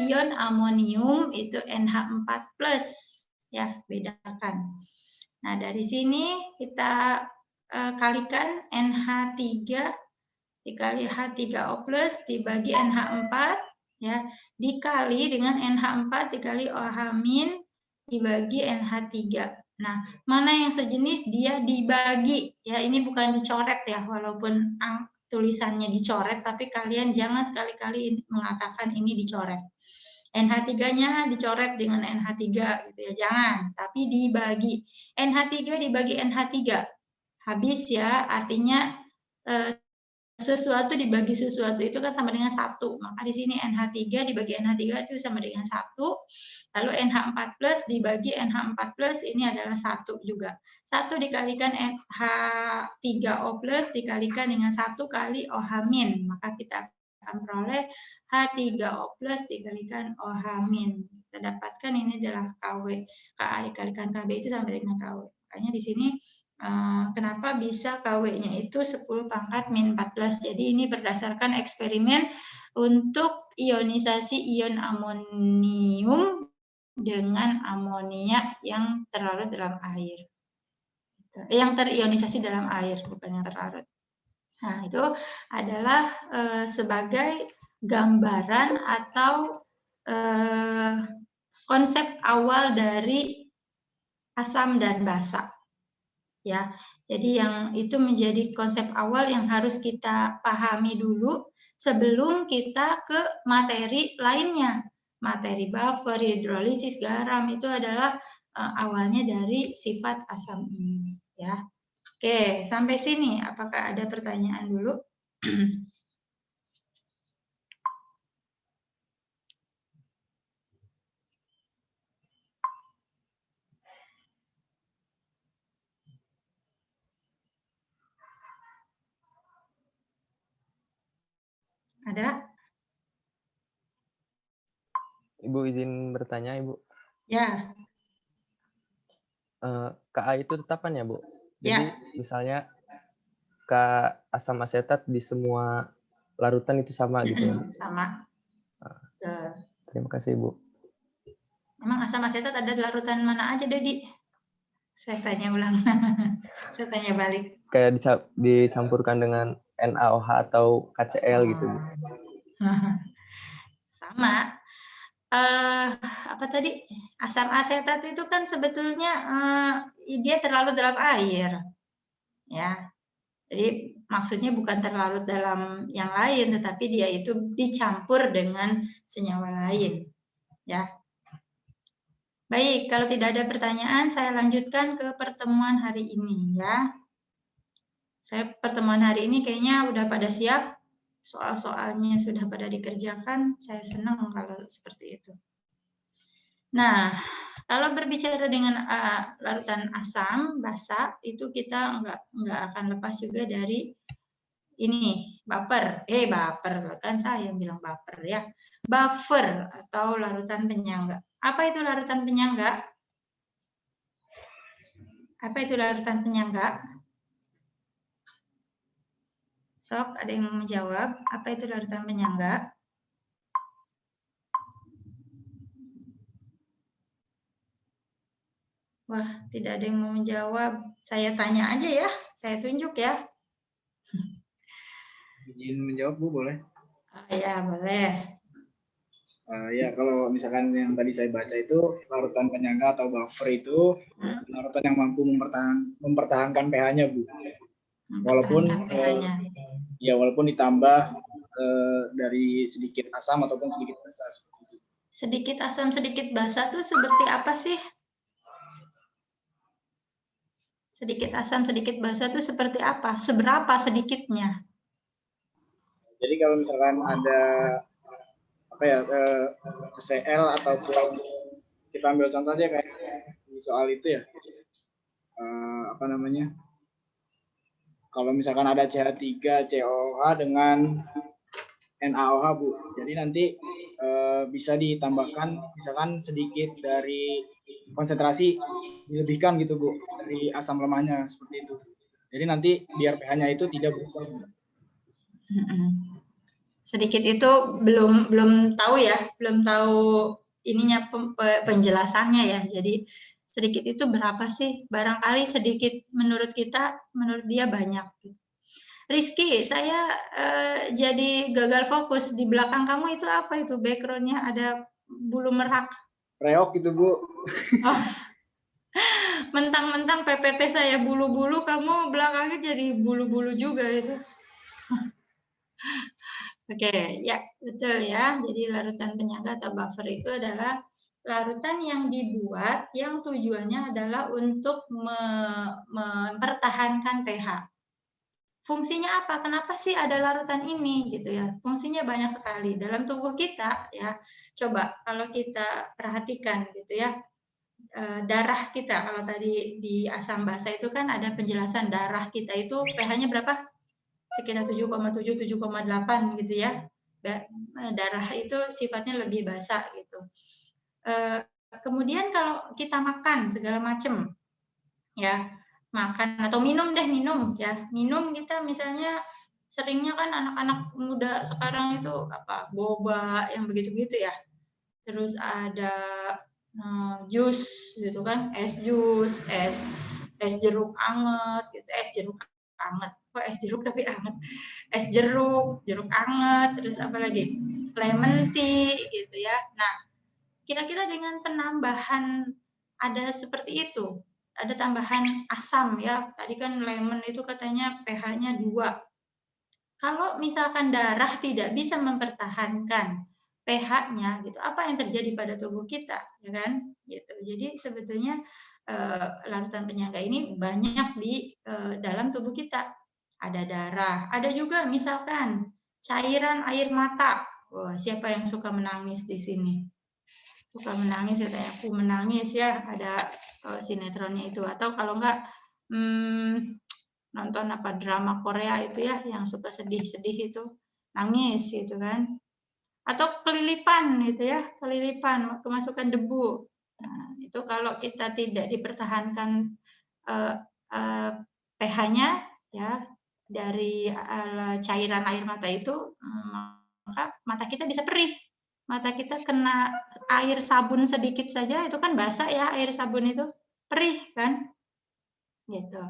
ion amonium itu NH4+. Ya, bedakan. Nah, dari sini kita kalikan NH3 dikali H3O+ dibagi NH4 ya, dikali dengan NH4 dikali OH- dibagi NH3. Nah, mana yang sejenis dia dibagi ya, ini bukan dicoret ya, walaupun tulisannya dicoret, tapi kalian jangan sekali-kali mengatakan ini dicoret. NH3-nya dicoret dengan NH3 gitu ya, jangan, tapi dibagi. NH3 dibagi NH3. Habis ya, artinya sesuatu dibagi sesuatu itu kan sama dengan 1. Maka di sini NH3 dibagi NH3 itu sama dengan 1. Lalu NH4+ dibagi NH4+ ini adalah 1 juga. 1 dikalikan H3O+ dikalikan dengan 1 kali OH-. Maka kita akan peroleh H3O+ dikalikan OH-. Kita dapatkan ini adalah KW. KA dikalikan KB itu sama dengan KW. Makanya di sini kenapa bisa KW-nya itu 10⁻⁴. Jadi ini berdasarkan eksperimen untuk ionisasi ion amonium dengan amonia yang terlarut dalam air. Yang terionisasi dalam air, bukan yang terlarut. Nah, itu adalah sebagai gambaran atau konsep awal dari asam dan basa. Ya, jadi yang itu menjadi konsep awal yang harus kita pahami dulu sebelum kita ke materi lainnya. Materi buffer, hidrolisis, garam itu adalah awalnya dari sifat asam ini. Ya, oke, sampai sini. Apakah ada pertanyaan dulu? Ada? Ibu izin bertanya, Ibu. Ya. Ka itu tetapan ya, Bu? Jadi Ya. misalnya Ka asam asetat di semua larutan itu sama gitu ya, Bu? Sama. Terima kasih, Bu. Emang asam asetat ada di larutan mana aja, Dedi? Saya tanya ulang. Saya tanya balik. Kayak dicampurkan dengan NaOH atau KCl gitu, Bu. Sama. Apa tadi? Asam asetat itu kan sebetulnya dia terlarut dalam air. Ya. Jadi maksudnya bukan terlarut dalam yang lain, tetapi dia itu dicampur dengan senyawa lain. Ya. Baik, kalau tidak ada pertanyaan, saya lanjutkan ke pertemuan hari ini ya. Pertemuan hari ini kayaknya udah pada siap, soal-soalnya sudah pada dikerjakan. Saya senang kalau seperti itu. Nah, kalau berbicara dengan larutan asam basa, itu kita nggak akan lepas juga dari ini buffer. Buffer kan saya bilang buffer ya. Buffer atau larutan penyangga. Apa itu larutan penyangga? Apa itu larutan penyangga? Sok, ada yang mau menjawab? Apa itu larutan penyangga? Wah, tidak ada yang mau menjawab. Saya tanya aja ya. Saya tunjuk ya. Izin menjawab, Bu, boleh? Ya, boleh. Ya, kalau misalkan yang tadi saya baca itu larutan penyangga atau buffer itu larutan yang mampu mempertahankan pH-nya, Bu. Walaupun walaupun ditambah dari sedikit asam ataupun sedikit basa. Sedikit asam, sedikit basa itu seperti apa sih? Sedikit asam, sedikit basa itu seperti apa? Seberapa sedikitnya? Jadi kalau misalkan ada Cl ataupun kita ambil contoh aja kayak di soal itu ya, kalau misalkan ada CH3 COH dengan NaOH, Bu, jadi nanti bisa ditambahkan misalkan sedikit dari konsentrasi, dilebihkan gitu Bu, dari asam lemahnya seperti itu. Jadi nanti biar pH-nya itu tidak berubah. Sedikit itu belum tahu ya, belum tahu ininya penjelasannya ya. Jadi sedikit itu berapa sih? Barangkali sedikit menurut kita, menurut dia banyak. Rizky, saya jadi gagal fokus. Di belakang kamu itu apa itu? Backgroundnya ada bulu merak. Reok itu Bu. Oh. Mentang-mentang PPT saya bulu-bulu, kamu belakangnya jadi bulu-bulu juga itu. Oke, ya betul ya. Jadi larutan penyangga atau buffer itu adalah larutan yang dibuat yang tujuannya adalah untuk mempertahankan pH. Fungsinya apa? Kenapa sih ada larutan ini gitu ya? Fungsinya banyak sekali dalam tubuh kita ya. Coba kalau kita perhatikan gitu ya. Darah kita, kalau tadi di asam basa itu kan ada penjelasan darah kita itu pH-nya berapa? Sekitar 7,7, 7,8 gitu ya. Darah itu sifatnya lebih basa gitu. Kemudian kalau kita makan segala macam ya, makan atau minum ya. Minum kita misalnya seringnya kan anak-anak muda sekarang itu apa? Boba yang begitu-begitu ya. Terus ada jus gitu kan, es jus, es jeruk anget gitu, es jeruk anget, kok es jeruk tapi anget, es jeruk anget, terus apa lagi, lemon tea gitu ya. Nah, kira-kira dengan penambahan ada seperti itu, ada tambahan asam ya, tadi kan lemon itu katanya pH-nya 2. Kalau misalkan darah tidak bisa mempertahankan pH-nya gitu, apa yang terjadi pada tubuh kita, ya kan? Gitu. Jadi sebetulnya larutan penyangga ini banyak di dalam tubuh kita. Ada darah, ada juga misalkan cairan air mata. Wah, siapa yang suka menangis di sini? Suka menangis katanya, aku menangis ya, ada sinetronnya itu. Atau kalau enggak nonton apa drama Korea itu ya, yang suka sedih-sedih itu, nangis gitu kan. Atau kelilipan gitu ya, kelilipan, kemasukan debu. Nah, itu kalau kita tidak dipertahankan pH-nya ya dari cairan air mata itu, maka mata kita bisa perih. Mata kita kena air sabun sedikit saja itu kan basah ya, air sabun itu perih kan, gitu.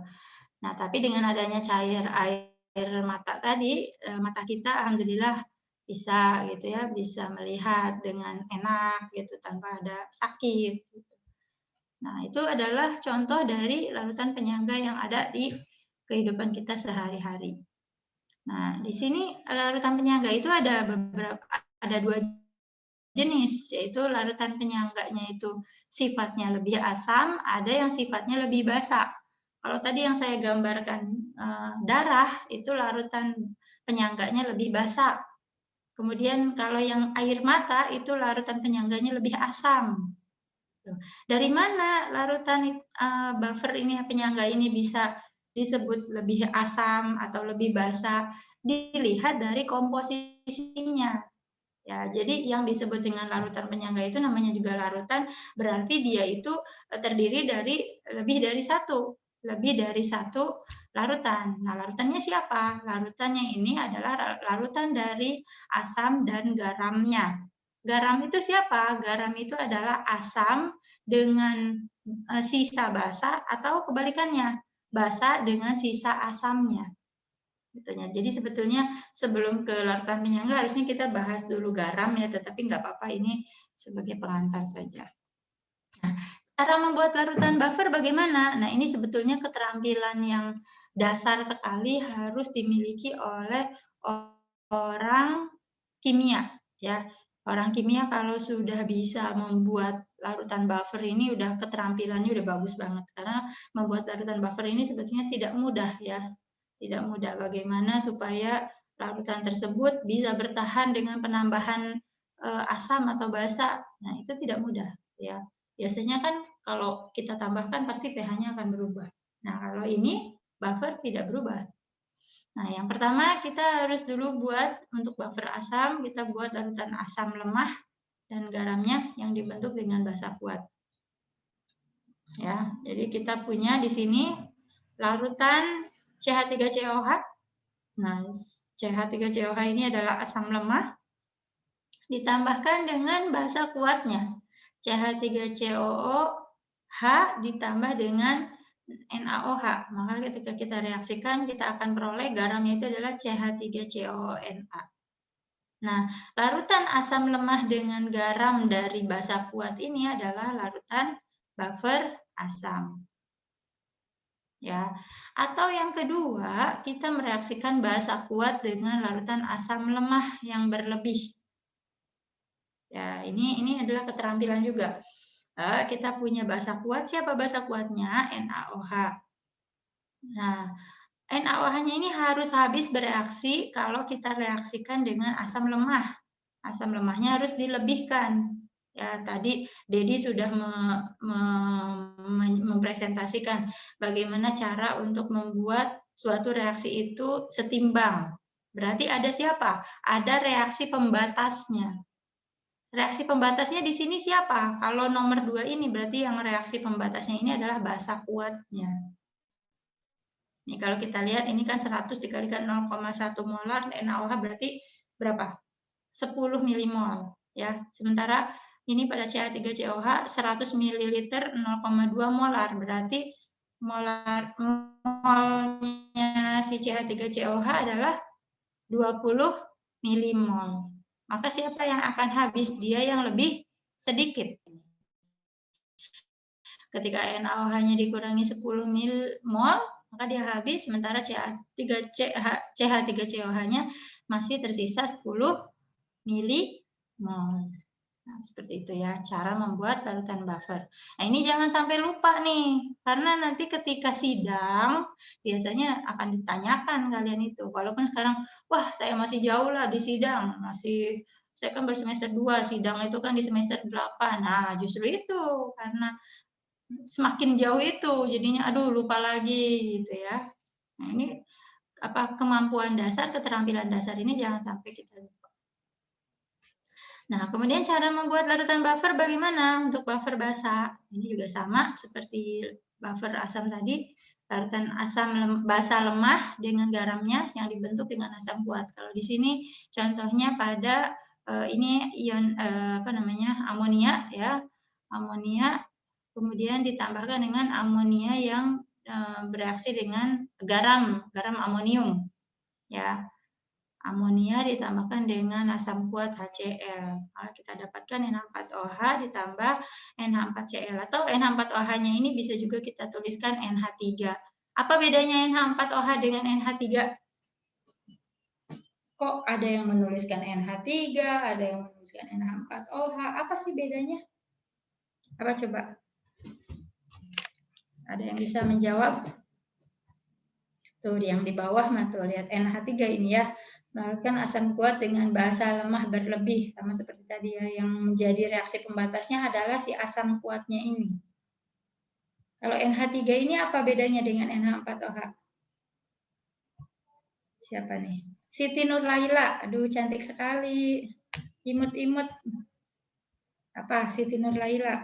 Nah, tapi dengan adanya cair air mata tadi, mata kita alhamdulillah bisa gitu ya, bisa melihat dengan enak gitu tanpa ada sakit gitu. Nah, itu adalah contoh dari larutan penyangga yang ada di kehidupan kita sehari-hari. Nah, di sini larutan penyangga itu ada ada 2 jenis, yaitu larutan penyangganya itu sifatnya lebih asam, ada yang sifatnya lebih basa. Kalau tadi yang saya gambarkan darah itu larutan penyangganya lebih basa. Kemudian kalau yang air mata itu larutan penyangganya lebih asam. Dari mana larutan buffer ini, penyangga ini bisa disebut lebih asam atau lebih basa? Dilihat dari komposisinya. Ya, jadi yang disebut dengan larutan penyangga itu namanya juga larutan, berarti dia itu terdiri dari lebih dari satu larutan. Nah, larutannya siapa? Larutannya ini adalah larutan dari asam dan garamnya. Garam itu siapa? Garam itu adalah asam dengan sisa basa atau kebalikannya, basa dengan sisa asamnya. Jadi sebetulnya sebelum ke larutan penyangga harusnya kita bahas dulu garam ya, tetapi nggak apa-apa, ini sebagai pengantar saja. Nah, cara membuat larutan buffer bagaimana? Nah, ini sebetulnya keterampilan yang dasar sekali harus dimiliki oleh orang kimia ya. Orang kimia kalau sudah bisa membuat larutan buffer ini udah keterampilannya udah bagus banget, karena membuat larutan buffer ini sebetulnya tidak mudah ya. Tidak mudah, bagaimana supaya larutan tersebut bisa bertahan dengan penambahan asam atau basa. Nah, itu tidak mudah ya. Biasanya kan kalau kita tambahkan pasti pH-nya akan berubah. Nah, kalau ini buffer tidak berubah. Nah, yang pertama kita harus dulu buat untuk buffer asam, kita buat larutan asam lemah dan garamnya yang dibentuk dengan basa kuat. Ya, jadi kita punya di sini larutan CH3COH. Nah, CH3COH ini adalah asam lemah ditambahkan dengan basa kuatnya. CH3COOH ditambah dengan NaOH. Maka ketika kita reaksikan, kita akan peroleh garamnya itu adalah CH3COONa. Nah, larutan asam lemah dengan garam dari basa kuat ini adalah larutan buffer asam. Ya. Atau yang kedua, kita mereaksikan basa kuat dengan larutan asam lemah yang berlebih. Ya, ini adalah keterampilan juga. Kita punya basa kuat, siapa basa kuatnya? NaOH. Nah, NaOH-nya ini harus habis bereaksi kalau kita reaksikan dengan asam lemah. Asam lemahnya harus dilebihkan. Ya, tadi Dedi sudah mempresentasikan bagaimana cara untuk membuat suatu reaksi itu setimbang. Berarti ada siapa? Ada reaksi pembatasnya. Reaksi pembatasnya di sini siapa? Kalau nomor 2 ini berarti yang reaksi pembatasnya ini adalah basa kuatnya. Nih kalau kita lihat ini kan 100 dikalikan 0,1 molar NaOH berarti berapa? 10 milimol ya. Sementara ini pada CH3COH 100 ml 0,2 molar berarti molnya si CH3COH adalah 20 milimol. Maka siapa yang akan habis? Dia yang lebih sedikit. Ketika NaOH-nya dikurangi 10 mol, maka dia habis, sementara CH3COH-nya masih tersisa 10 milimol. Nah, seperti itu ya, cara membuat larutan buffer. Nah, ini jangan sampai lupa nih, karena nanti ketika sidang, biasanya akan ditanyakan kalian itu. Walaupun sekarang, wah saya masih jauh lah di sidang, saya kan bersemester 2, sidang itu kan di semester 8. Nah, justru itu, karena semakin jauh itu, jadinya aduh lupa lagi gitu ya. Nah, ini kemampuan dasar, keterampilan dasar ini jangan sampai kita lupa. Nah, kemudian cara membuat larutan buffer bagaimana? Untuk buffer basa, ini juga sama seperti buffer asam tadi, larutan asam basa lemah dengan garamnya yang dibentuk dengan asam kuat. Kalau di sini contohnya pada ini ion amonia ya, amonia kemudian ditambahkan dengan amonia yang bereaksi dengan garam amonium ya. Amonia ditambahkan dengan asam kuat HCl. Kita dapatkan NH4OH ditambah NH4Cl atau NH4OH-nya ini bisa juga kita tuliskan NH3. Apa bedanya NH4OH dengan NH3? Kok ada yang menuliskan NH3, ada yang menuliskan NH4OH? Apa sih bedanya? Apa coba? Ada yang bisa menjawab? Tuh yang di bawah mah tuh lihat NH3 ini ya. Melakukan asam kuat dengan basa lemah berlebih, sama seperti tadi ya, yang menjadi reaksi pembatasnya adalah si asam kuatnya ini. Kalau NH3 ini apa bedanya dengan NH4OH? Siapa nih? Siti Nurlaila, aduh cantik sekali, imut-imut. Apa Siti Nurlaila?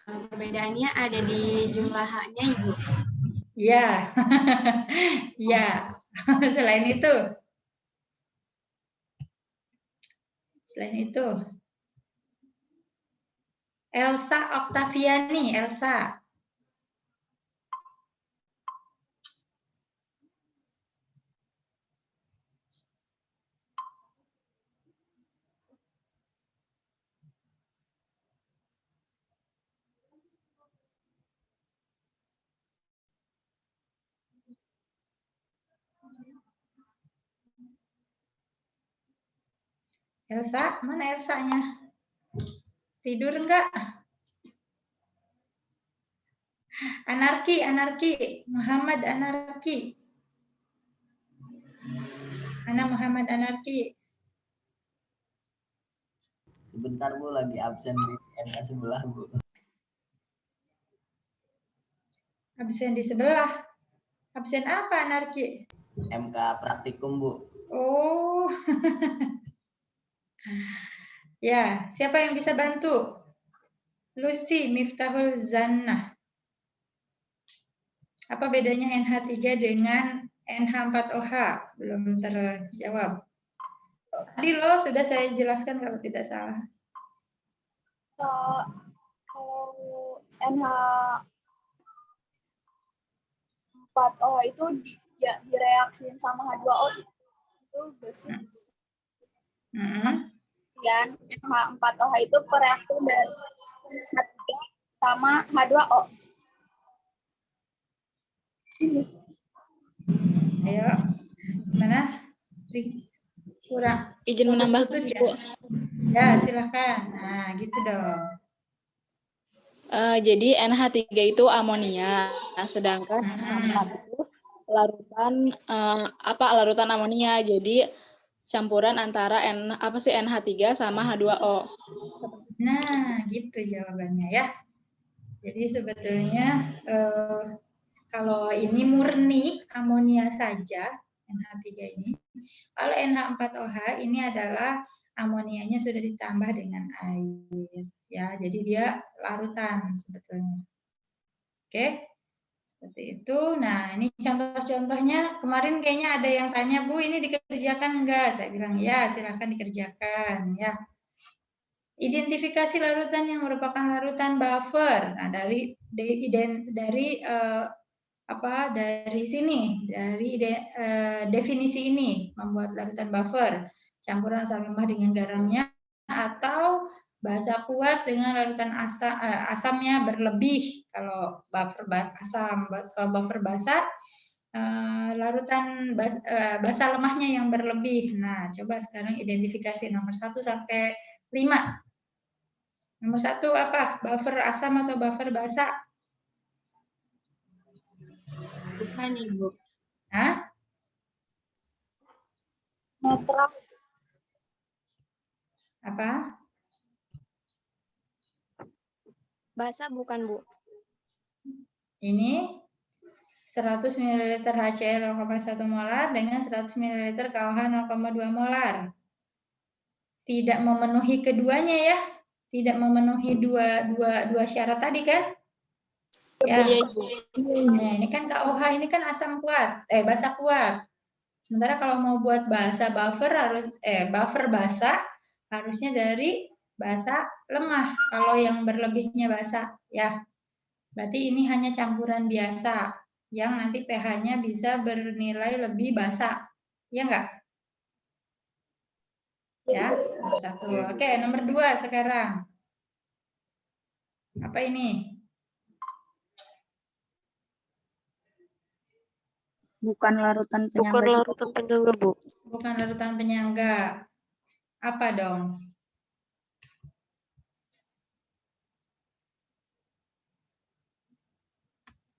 Perbedaannya ada di jumlah H-nya, Ibu. Ya, ya. Selain itu, Elsa Oktaviani, Elsa. Elsa, mana Elsanya? Tidur enggak? Anarki, Muhammad Anarki. Mana Muhammad Anarki? Sebentar Bu, lagi absen di MK sebelah Bu. Absen di sebelah? Absen apa Anarki? MK praktikum, Bu. Oh. Ya, siapa yang bisa bantu? Lucy, Miftahul Zannah. Apa bedanya NH3 dengan NH4OH? Belum terjawab. Tadi loh sudah saya jelaskan kalau tidak salah. Kalau NH4O itu direaksiin sama H2O itu basis. Dan NH4OH itu pereaksi dari H3 sama H2O. Ayo, mana? Kurang. Izin menambah, Putus ya? Bu. Ya, silakan. Nah, gitu dong. Jadi NH3 itu amonia, sedangkan NH4 itu larutan amonia. Jadi campuran antara NH3 sama H2O. Nah, gitu jawabannya ya. Jadi sebetulnya kalau ini murni amonia saja, NH3 ini. Kalau NH4OH ini adalah amonianya sudah ditambah dengan air. Ya, jadi dia larutan sebetulnya. Oke, seperti itu. Nah, ini contoh-contohnya. Kemarin kayaknya ada yang tanya, Bu, ini dikerjakan enggak? Saya bilang, ya, silakan dikerjakan. Ya. Identifikasi larutan yang merupakan larutan buffer. Nah, dari sini, dari definisi ini, membuat larutan buffer, campuran asam lemah dengan garamnya, atau basa kuat dengan larutan asamnya berlebih. Kalau buffer asam, kalau buffer basa, larutan basa lemahnya yang berlebih. Nah, coba sekarang identifikasi nomor 1 sampai 5. Nomor 1 apa? Buffer asam atau buffer basa? Bukan, Ibu. Hah? Netral. Apa? Basa bukan, Bu? Ini 100 ml HCl 0,1 molar dengan 100 ml KOH 0,2 molar. Tidak memenuhi keduanya ya. Tidak memenuhi dua syarat tadi kan? Ya. Nah, ini kan KOH ini kan asam kuat, basa kuat. Sementara kalau mau buat basa buffer buffer basa harusnya dari basa lemah. Kalau yang berlebihnya basa ya. Berarti ini hanya campuran biasa yang nanti pH-nya bisa bernilai lebih basa. Ya enggak? Ya, nomor 1. Oke, nomor 2 sekarang. Apa ini? Bukan larutan penyangga. Bukan larutan penyangga, Bu. Bukan larutan penyangga. Apa dong?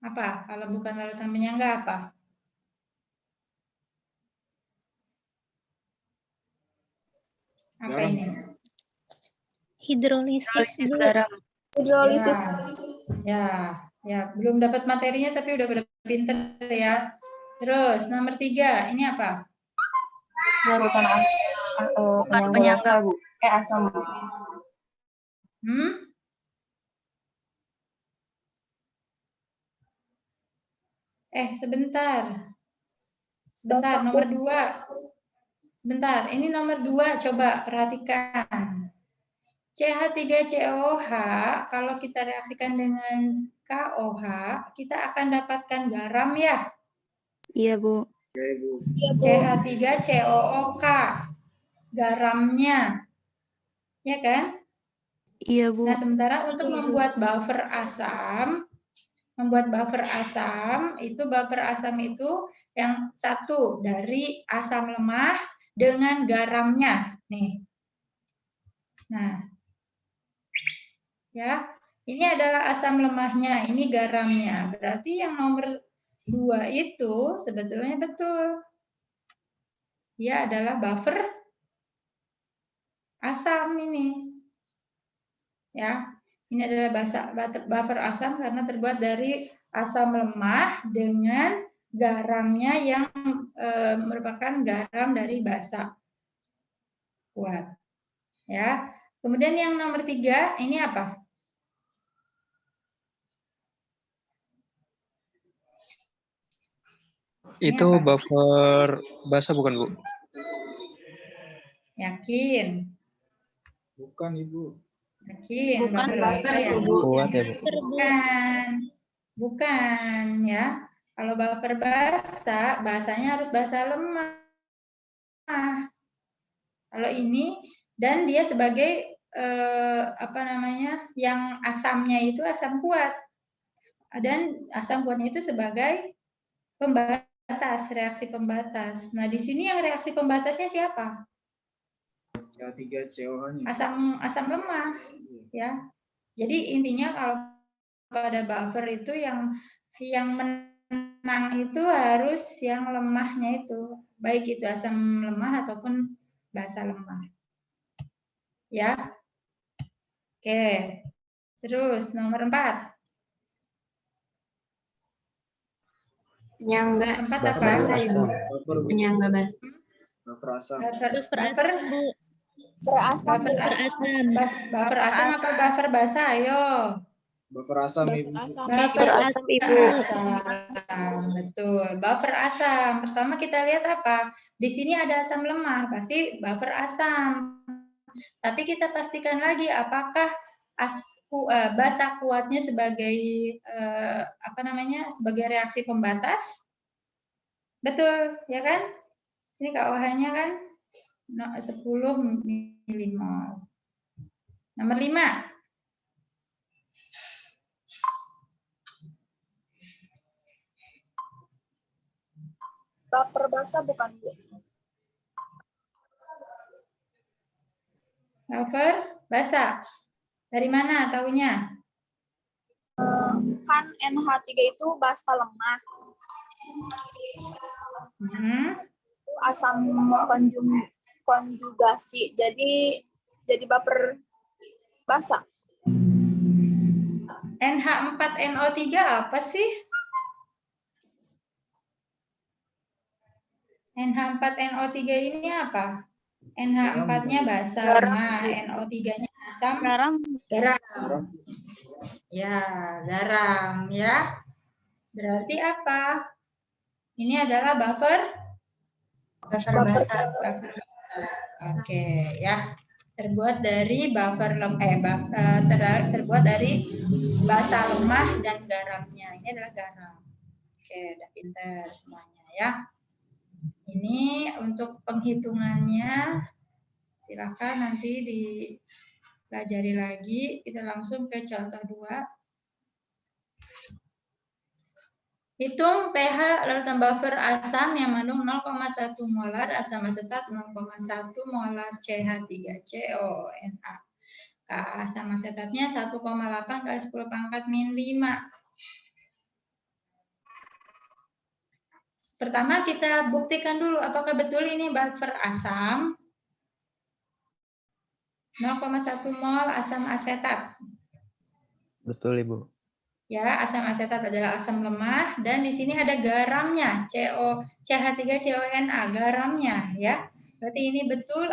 Apa? Kalau bukan larutan penyangga apa? Apa Garam. ini? Hidrolisis garam. Hidrolisis. Ya, belum dapat materinya tapi udah pinter ya. Terus nomor 3, ini apa? Larutan penyangga, Bu. Asam, Bu. Sebentar, nomor 2. Sebentar, ini nomor 2, coba perhatikan. CH3COH, kalau kita reaksikan dengan KOH, kita akan dapatkan garam ya? Iya, Bu. CH3COOK, garamnya. Ya kan? Iya, Bu. Nah, sementara untuk membuat buffer asam, itu buffer asam itu yang satu dari asam lemah dengan garamnya. Nih. Nah, ya, ini adalah asam lemahnya, ini garamnya. Berarti yang nomor 2 itu sebetulnya betul. Dia adalah buffer asam ini. Ya, ini adalah buffer asam karena terbuat dari asam lemah dengan garamnya yang merupakan garam dari basa kuat. Ya. Kemudian yang nomor 3 ini apa? Itu buffer basa bukan, Bu? Yakin? Bukan, Ibu. Yakin? Bukan buffer ya? Kuat ya, Bu? Bukan ya. Kalau buffer basa, bahasanya harus basa lemah. Kalau ini dan dia sebagai yang asamnya itu asam kuat. Dan asam kuatnya itu sebagai pembatas, reaksi pembatas. Nah, di sini yang reaksi pembatasnya siapa? CH3COH-nya. Asam lemah, ya. Jadi intinya kalau pada buffer itu yang menang itu harus yang lemahnya itu, baik itu asam lemah ataupun basa lemah. Ya. Oke. Terus nomor 4. Penyangga basa, Ibu. Penyangga basa. Buffer asam. Buffer asam apa buffer basa? Ayo. Buffer asam, Ibu. Buffer asam, Ibu. Betul. Buffer asam. Pertama kita lihat apa? Di sini ada asam lemah, pasti buffer asam. Tapi kita pastikan lagi apakah basa kuatnya sebagai sebagai reaksi pembatas. Betul, ya kan? Sini KOH-nya kan 10 milimol. Nomor 5. Buffer basa bukan, Bu? Buffer basa. Dari mana taunya? Kan NH3 itu basa lemah. Itu asam konjugasi. Jadi buffer basa. NH4NO3 apa sih? NH4NO3 ini apa? NH4-nya basa lemah, NO3-nya asam garam. Ya, garam ya. Berarti apa? Ini adalah buffer basa. Oke, ya. Terbuat dari terbuat dari basa lemah dan garamnya. Ini adalah garam. Oke, udah pintar semuanya ya. Ini untuk penghitungannya, silakan nanti dipelajari lagi. Kita langsung ke contoh 2. Hitung pH larutan buffer asam yang mengandung 0,1 molar asam asetat, 0,1 molar CH3CONA. Ka asam asetatnya 1,8 kali 10⁻⁵. Pertama kita buktikan dulu apakah betul ini buffer asam. 0,1 mol asam asetat. Betul, Ibu. Ya, asam asetat adalah asam lemah dan di sini ada garamnya, CH3CONA, garamnya ya. Berarti ini betul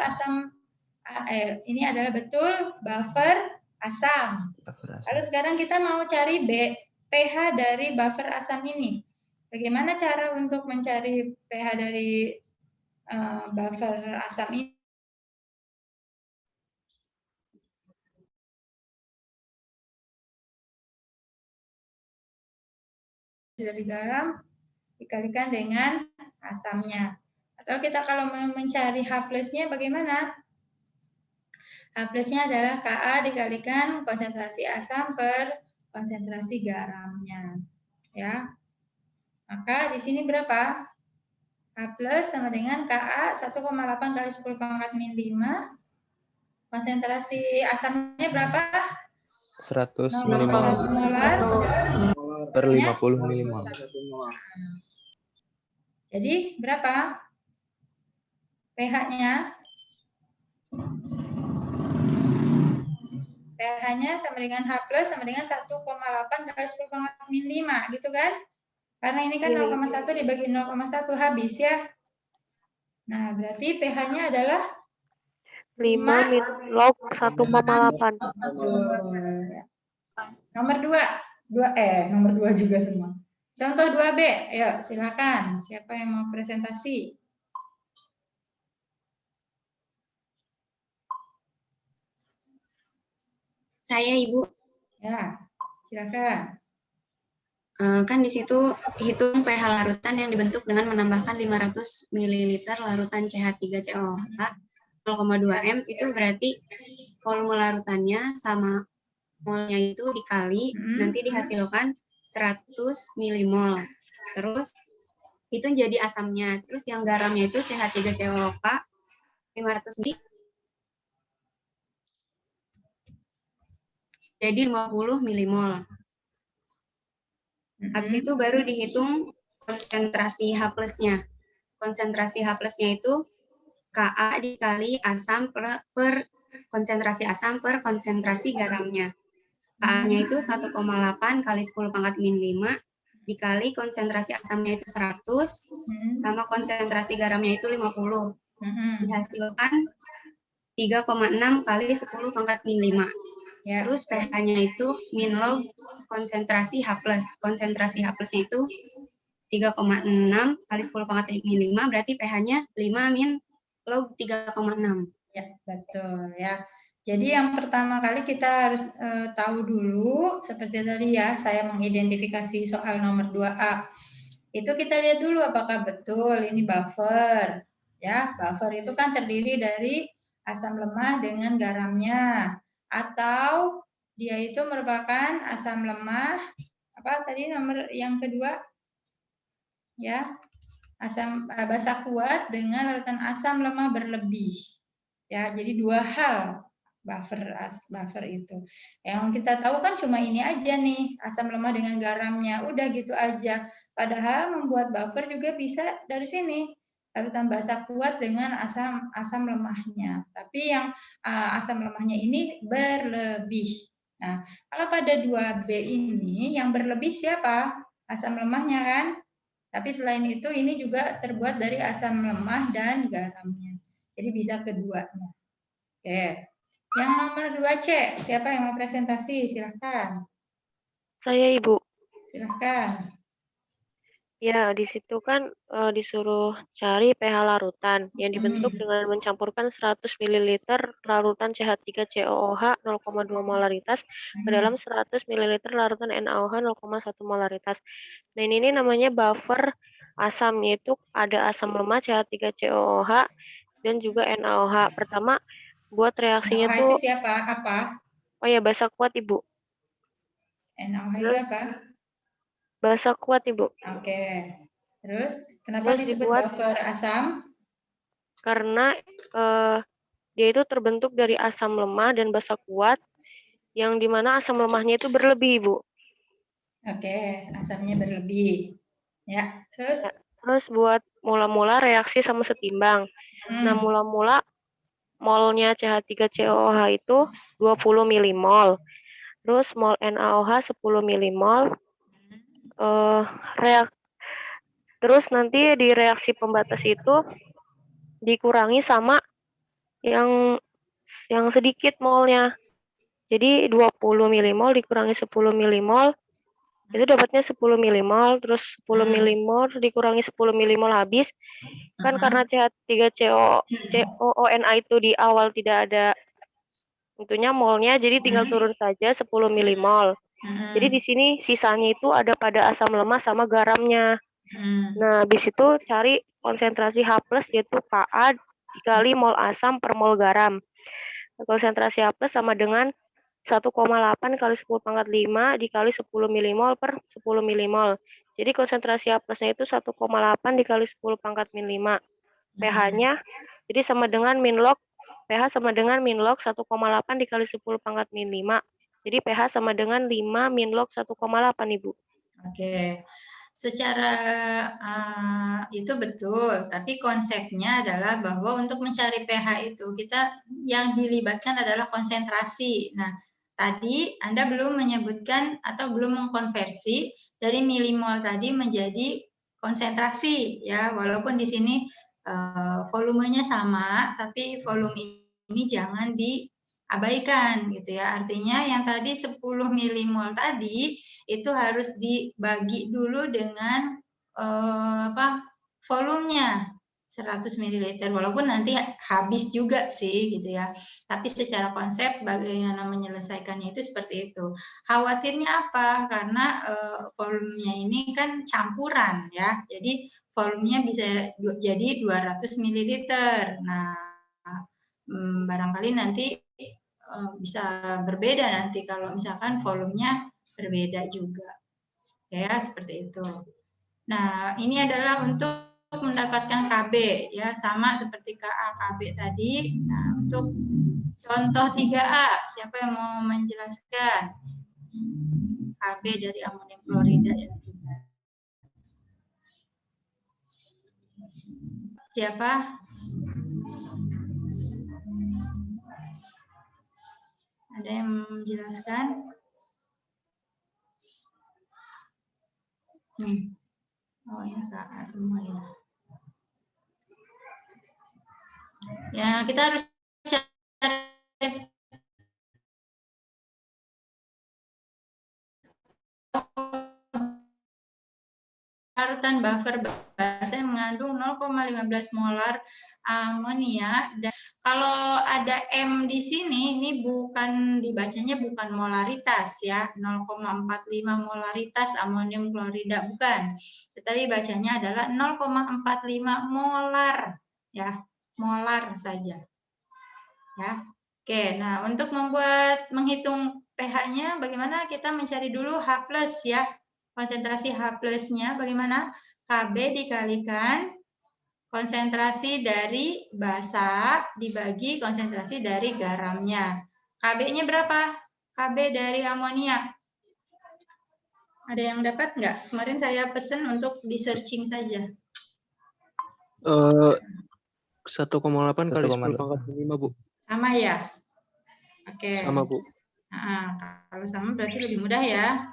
ini adalah betul buffer asam. Lalu sekarang kita mau cari pH dari buffer asam ini. Bagaimana cara untuk mencari pH dari buffer asam ini? Dari garam dikalikan dengan asamnya. Atau kita kalau mau mencari H+-nya bagaimana? H+-nya adalah Ka dikalikan konsentrasi asam per konsentrasi garamnya. Ya. Maka di sini berapa? H+ sama dengan Ka 1,8 kali 10⁻⁵. Konsentrasi asamnya berapa? 100 milimol per 50 milimol. Jadi berapa pH-nya? pH-nya sama dengan H+ sama dengan 1,8 kali 10⁻⁵, gitu kan? Karena ini kan 0,1 dibagi 0,1 habis ya. Nah, berarti pH-nya adalah 5 min log 1,8. Nomor 2. Nomor 2 juga semua. Contoh 2B. Ayo, silakan. Siapa yang mau presentasi? Saya, Ibu. Ya, silakan. Kan di situ hitung pH larutan yang dibentuk dengan menambahkan 500 ml larutan CH3COOH 0,2 M, itu berarti volume larutannya sama molnya itu dikali, nanti dihasilkan 100 milimol. Terus itu jadi asamnya. Terus yang garamnya itu CH3COOH 500 ml jadi 50 milimol. Habis itu baru dihitung konsentrasi H+-nya. Konsentrasi H+-nya itu Ka dikali asam per konsentrasi asam per konsentrasi garamnya. Ka-nya itu 1,8 kali 10 pangkat min 5 dikali konsentrasi asamnya itu 100 sama konsentrasi garamnya itu 50. Dihasilkan 3,6 kali 10 pangkat min 5. Ya. Terus pH-nya itu min log konsentrasi H+. Konsentrasi H+-nya itu 3,6 kali 10 pangkat min 5, berarti pH-nya 5 min log 3,6. Ya, betul ya. Jadi yang pertama kali kita harus tahu dulu, seperti tadi ya, saya mengidentifikasi soal nomor 2A. Itu kita lihat dulu apakah betul ini buffer. Ya, buffer itu kan terdiri dari asam lemah dengan garamnya. Atau dia itu merupakan asam lemah, apa tadi nomor yang kedua? Ya, asam basa kuat dengan larutan asam lemah berlebih. Ya, jadi dua hal buffer itu. Yang kita tahu kan cuma ini aja nih, asam lemah dengan garamnya. Udah gitu aja. Padahal membuat buffer juga bisa dari sini. Larutan basa kuat dengan asam lemahnya. Tapi yang asam lemahnya ini berlebih. Nah, kalau pada 2B ini yang berlebih siapa? Asam lemahnya kan? Tapi selain itu ini juga terbuat dari asam lemah dan garamnya. Jadi bisa keduanya. Oke. Yang nomor 2C, siapa yang mau presentasi? Silahkan. Saya, Ibu. Silahkan. Ya, di situ kan disuruh cari pH larutan yang dibentuk dengan mencampurkan 100 ml larutan CH3COOH 0,2 molaritas ke dalam 100 ml larutan NaOH 0,1 molaritas. Nah, ini namanya buffer asam, yaitu ada asam lemah CH3COOH dan juga NaOH. Pertama, buat reaksinya NaOH tuh... itu siapa? Apa? Oh ya, basa kuat, Ibu. NaOH itu apa? Basa kuat, Ibu. Oke. Terus, kenapa disebut buffer asam? Karena dia itu terbentuk dari asam lemah dan basa kuat, yang dimana asam lemahnya itu berlebih, Ibu. Oke, asamnya berlebih. Ya, terus? Ya, terus buat mula-mula reaksi sama setimbang. Nah, mula-mula molnya CH3COOH itu 20 milimol. Terus mol NaOH 10 milimol. Terus nanti di reaksi pembatas itu dikurangi sama yang sedikit molnya. Jadi 20 milimol dikurangi 10 milimol itu dapatnya 10 milimol, terus 10 milimol dikurangi 10 milimol habis. Kan karena CH3COONA itu di awal tidak ada tentunya molnya, jadi tinggal turun saja 10 milimol. Jadi di sini sisanya itu ada pada asam lemah sama garamnya. Nah, habis itu cari konsentrasi H+, yaitu Ka dikali mol asam per mol garam. Konsentrasi H+ sama dengan 1,8 kali 10 pangkat 5 dikali 10 milimol per 10 milimol. Jadi konsentrasi H+-nya itu 1,8 dikali 10 pangkat min 5. pH-nya jadi sama dengan min log, pH sama dengan min log 1,8 dikali 10 pangkat min 5. Jadi pH sama dengan 5 min log 1,8, Ibu. Oke. Secara itu betul, tapi konsepnya adalah bahwa untuk mencari pH itu kita yang dilibatkan adalah konsentrasi. Nah, tadi Anda belum menyebutkan atau belum mengkonversi dari milimol tadi menjadi konsentrasi ya, walaupun di sini volumenya sama, tapi volume ini jangan diabaikan gitu ya. Artinya yang tadi 10 milimol tadi itu harus dibagi dulu dengan volumenya 100 ml, walaupun nanti habis juga sih gitu ya. Tapi secara konsep bagaimana menyelesaikannya itu seperti itu. Khawatirnya apa? Karena volumenya ini kan campuran ya. Jadi volumenya bisa jadi 200 ml. Nah, barangkali nanti bisa berbeda nanti kalau misalkan volumenya berbeda juga. Ya, seperti itu. Nah, ini adalah untuk mendapatkan KB ya, sama seperti KA KB tadi. Nah, untuk contoh 3A, siapa yang mau menjelaskan KB dari amonium klorida ya? Siapa? Ada yang menjelaskan? Oh, ini KA semua ya. Ya, kita harus cari larutan buffer basa yang mengandung 0,15 molar amonia. Dan kalau ada M di sini, ini bukan dibacanya bukan molaritas ya, 0,45 molaritas amonium klorida bukan, tetapi bacanya adalah 0,45 molar ya, molar saja. Ya. Oke, nah untuk menghitung pH-nya bagaimana? Kita mencari dulu H+ ya. Konsentrasi H+-nya bagaimana? KB dikalikan konsentrasi dari basa dibagi konsentrasi dari garamnya. KB-nya berapa? KB dari amonia. Ada yang dapat nggak? Kemarin saya pesan untuk di searching saja. 1,8 kali 10 pangkat 5, Bu. Sama ya? Oke. Sama, Bu. Nah, kalau sama berarti lebih mudah ya.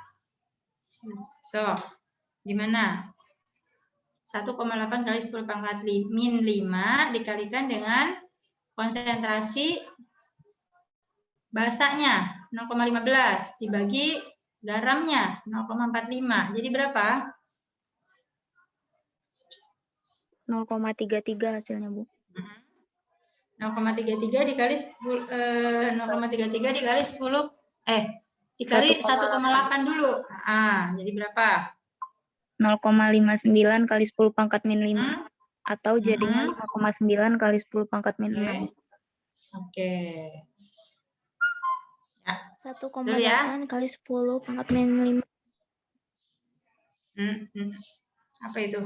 So, gimana? 1,8 kali 10 pangkat min 5 dikalikan dengan konsentrasi basanya 0,15 dibagi garamnya 0,45. Jadi berapa? 0,33 hasilnya, Bu. 0,33 dikali 0,33 dikali 10 dikali 1,8 dulu. Jadi berapa? 0,59 kali 10 pangkat min 5 atau jadinya 5,9 kali 10 pangkat min 6. Oke. Ya. 1,8 kali 10 pangkat min 5. Apa itu?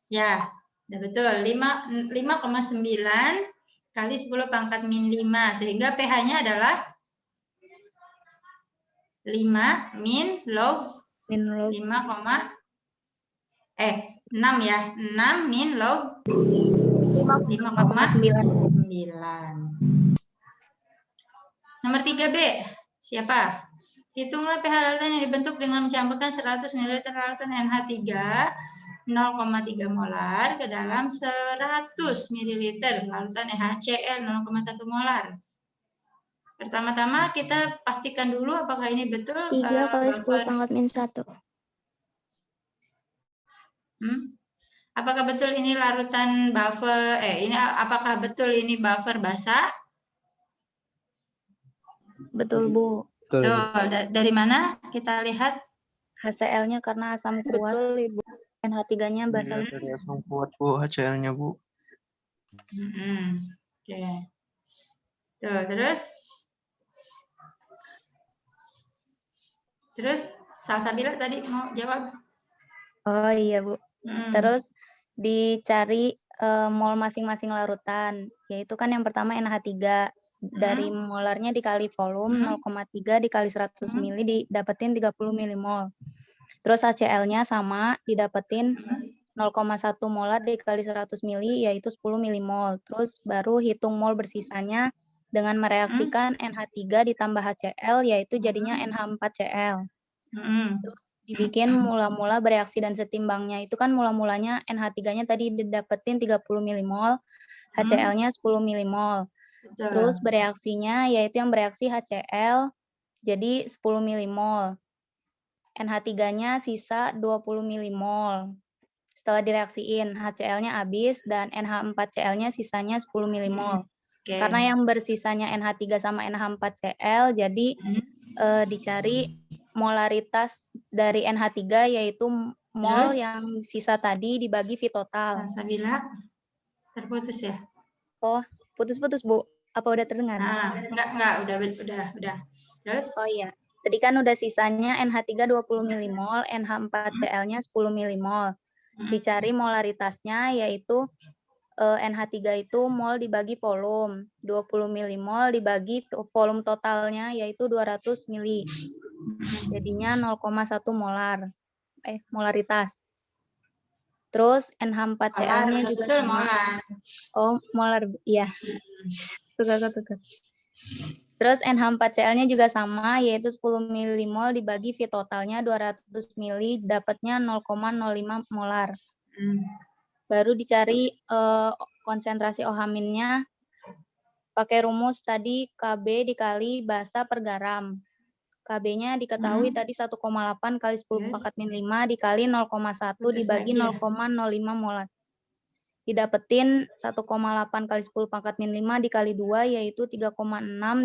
Ya, udah betul. 5,9 kali 10 pangkat min 5. Sehingga pH-nya adalah 5 min log 6 ya. 6 min log 5,9. Nomor 3B. Siapa? Hitunglah pH larutan yang dibentuk dengan mencampurkan 100 ml larutan NH3 0,3 molar ke dalam 100 ml larutan NaCl 0,1 molar. Pertama-tama kita pastikan dulu apakah ini betul 3 kali 10 pangkat min 1. Apakah betul ini larutan buffer apakah betul ini buffer basa? Betul, Bu. Betul. Dari mana kita lihat? HCl-nya karena asam kuat. Betul, Ibu. NH3-nya basa. Dari asam kuat, Bu, HCl-nya, Bu. Oke. Tuh, terus Salsabila tadi mau jawab? Oh iya, Bu. Terus dicari mol masing-masing larutan, yaitu kan yang pertama NH3. Dari molarnya dikali volume 0,3 dikali 100 ml didapetin 30 milimol. Terus HCl-nya sama didapetin 0,1 molar dikali 100 ml yaitu 10 milimol. Terus baru hitung mol bersisanya dengan mereaksikan NH3 ditambah HCl, yaitu jadinya NH4Cl. Terus dibikin mula-mula bereaksi dan setimbangnya itu kan mula-mulanya NH3-nya tadi didapetin 30 milimol, HCl-nya 10 milimol. Terus bereaksinya yaitu yang bereaksi HCl jadi 10 milimol. NH3-nya sisa 20 milimol. Setelah direaksiin, HCl-nya habis dan NH4Cl-nya sisanya 10 milimol. Karena yang bersisanya NH3 sama NH4Cl, jadi dicari molaritas dari NH3 yaitu mol yang sisa tadi dibagi V total. Salsabila, terputus ya? Oh, putus-putus Bu. Apa udah terdengar? Enggak, udah. Terus? Oh iya. Tadi kan udah sisanya NH3 20 milimol, NH4Cl-nya 10 milimol. Dicari molaritasnya yaitu NH3 itu mol dibagi volume, 20 milimol dibagi volume totalnya yaitu 200 mili. Jadinya 0,1 molar. Molaritas. Terus NH4Cl-nya juga sama. Molar. Oh, molar. Iya. Suka. Terus NH4Cl-nya juga sama, yaitu 10 milimol dibagi V totalnya 200 mili, dapatnya 0,05 molar. Baru dicari konsentrasi OH-nya pakai rumus tadi KB dikali basa per garam. KB-nya diketahui tadi 1,8 kali 10 pangkat min 5 dikali 0,1 dibagi 0,05 molar. Didapetin 1,8 kali 10 pangkat min 5 dikali 2 yaitu 3,6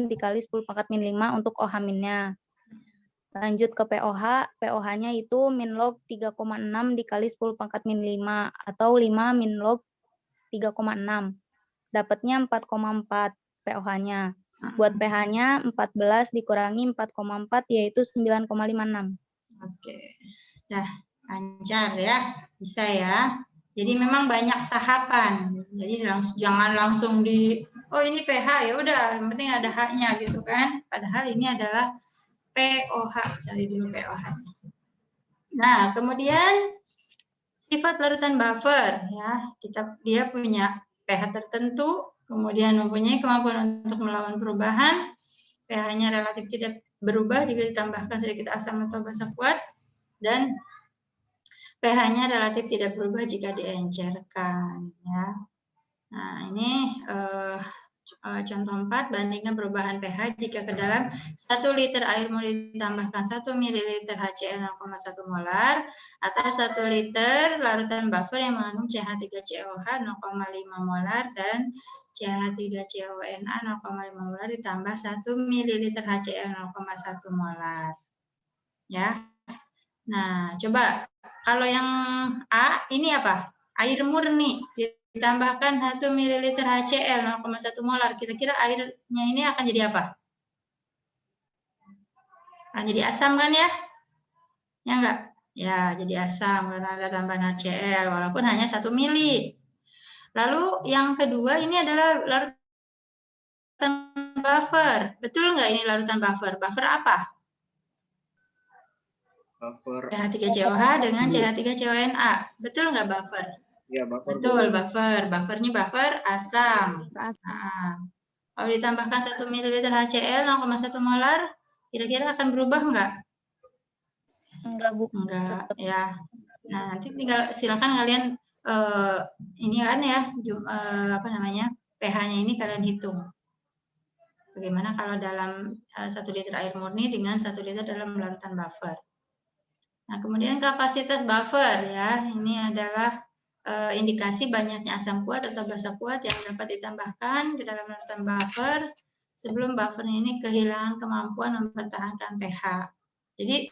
dikali 10 pangkat min 5 untuk OH-nya. Lanjut ke POH, POH-nya itu min log 3,6 dikali 10 pangkat min 5 atau 5 min log 3,6. Dapatnya 4,4 POH-nya. Buat pH-nya 14 dikurangi 4,4 yaitu 9,56. Oke. Dah, lancar ya. Bisa ya. Jadi memang banyak tahapan. Jadi jangan langsung oh ini pH ya udah, yang penting ada H-nya gitu kan. Padahal ini adalah POH, cari dulu POH. Nah, kemudian sifat larutan buffer ya. Dia punya pH tertentu, kemudian mempunyai kemampuan untuk melawan perubahan. pH-nya relatif tidak berubah jika ditambahkan sedikit asam atau basa kuat, dan pH-nya relatif tidak berubah jika diencerkan ya. Nah, ini contoh 4, bandingkan perubahan pH jika ke dalam 1 liter air murni ditambahkan 1 ml HCl 0,1 molar atau 1 liter larutan buffer yang mengandung CH3COH 0,5 molar dan CH3CONA 0,5 molar ditambah 1 ml HCl 0,1 molar. Ya. Nah, coba kalau yang A ini apa? Air murni ditambahkan 1 ml HCl 0,1 molar. Kira-kira airnya ini akan jadi apa? Akan jadi asam kan ya? Ya enggak? Ya, jadi asam karena ada tambahan HCl walaupun hanya 1 mili. Lalu yang kedua ini adalah larutan buffer. Betul enggak ini larutan buffer? Buffer apa? Buffer. CH3COH dengan CH3CONA. Betul nggak buffer? Ya, buffer. Betul, buffer. Buffernya buffer asam. Nah, kalau ditambahkan 1 ml HCl 0,1 molar, kira-kira akan berubah nggak? Enggak, Bu. Enggak, ya. Nah, nanti tinggal silakan kalian ini kan ya, pH-nya ini kalian hitung. Bagaimana kalau dalam 1 liter air murni dengan 1 liter dalam larutan buffer. Nah, kemudian kapasitas buffer ya, ini adalah indikasi banyaknya asam kuat atau basa kuat yang dapat ditambahkan ke dalam larutan buffer sebelum buffer ini kehilangan kemampuan mempertahankan pH. Jadi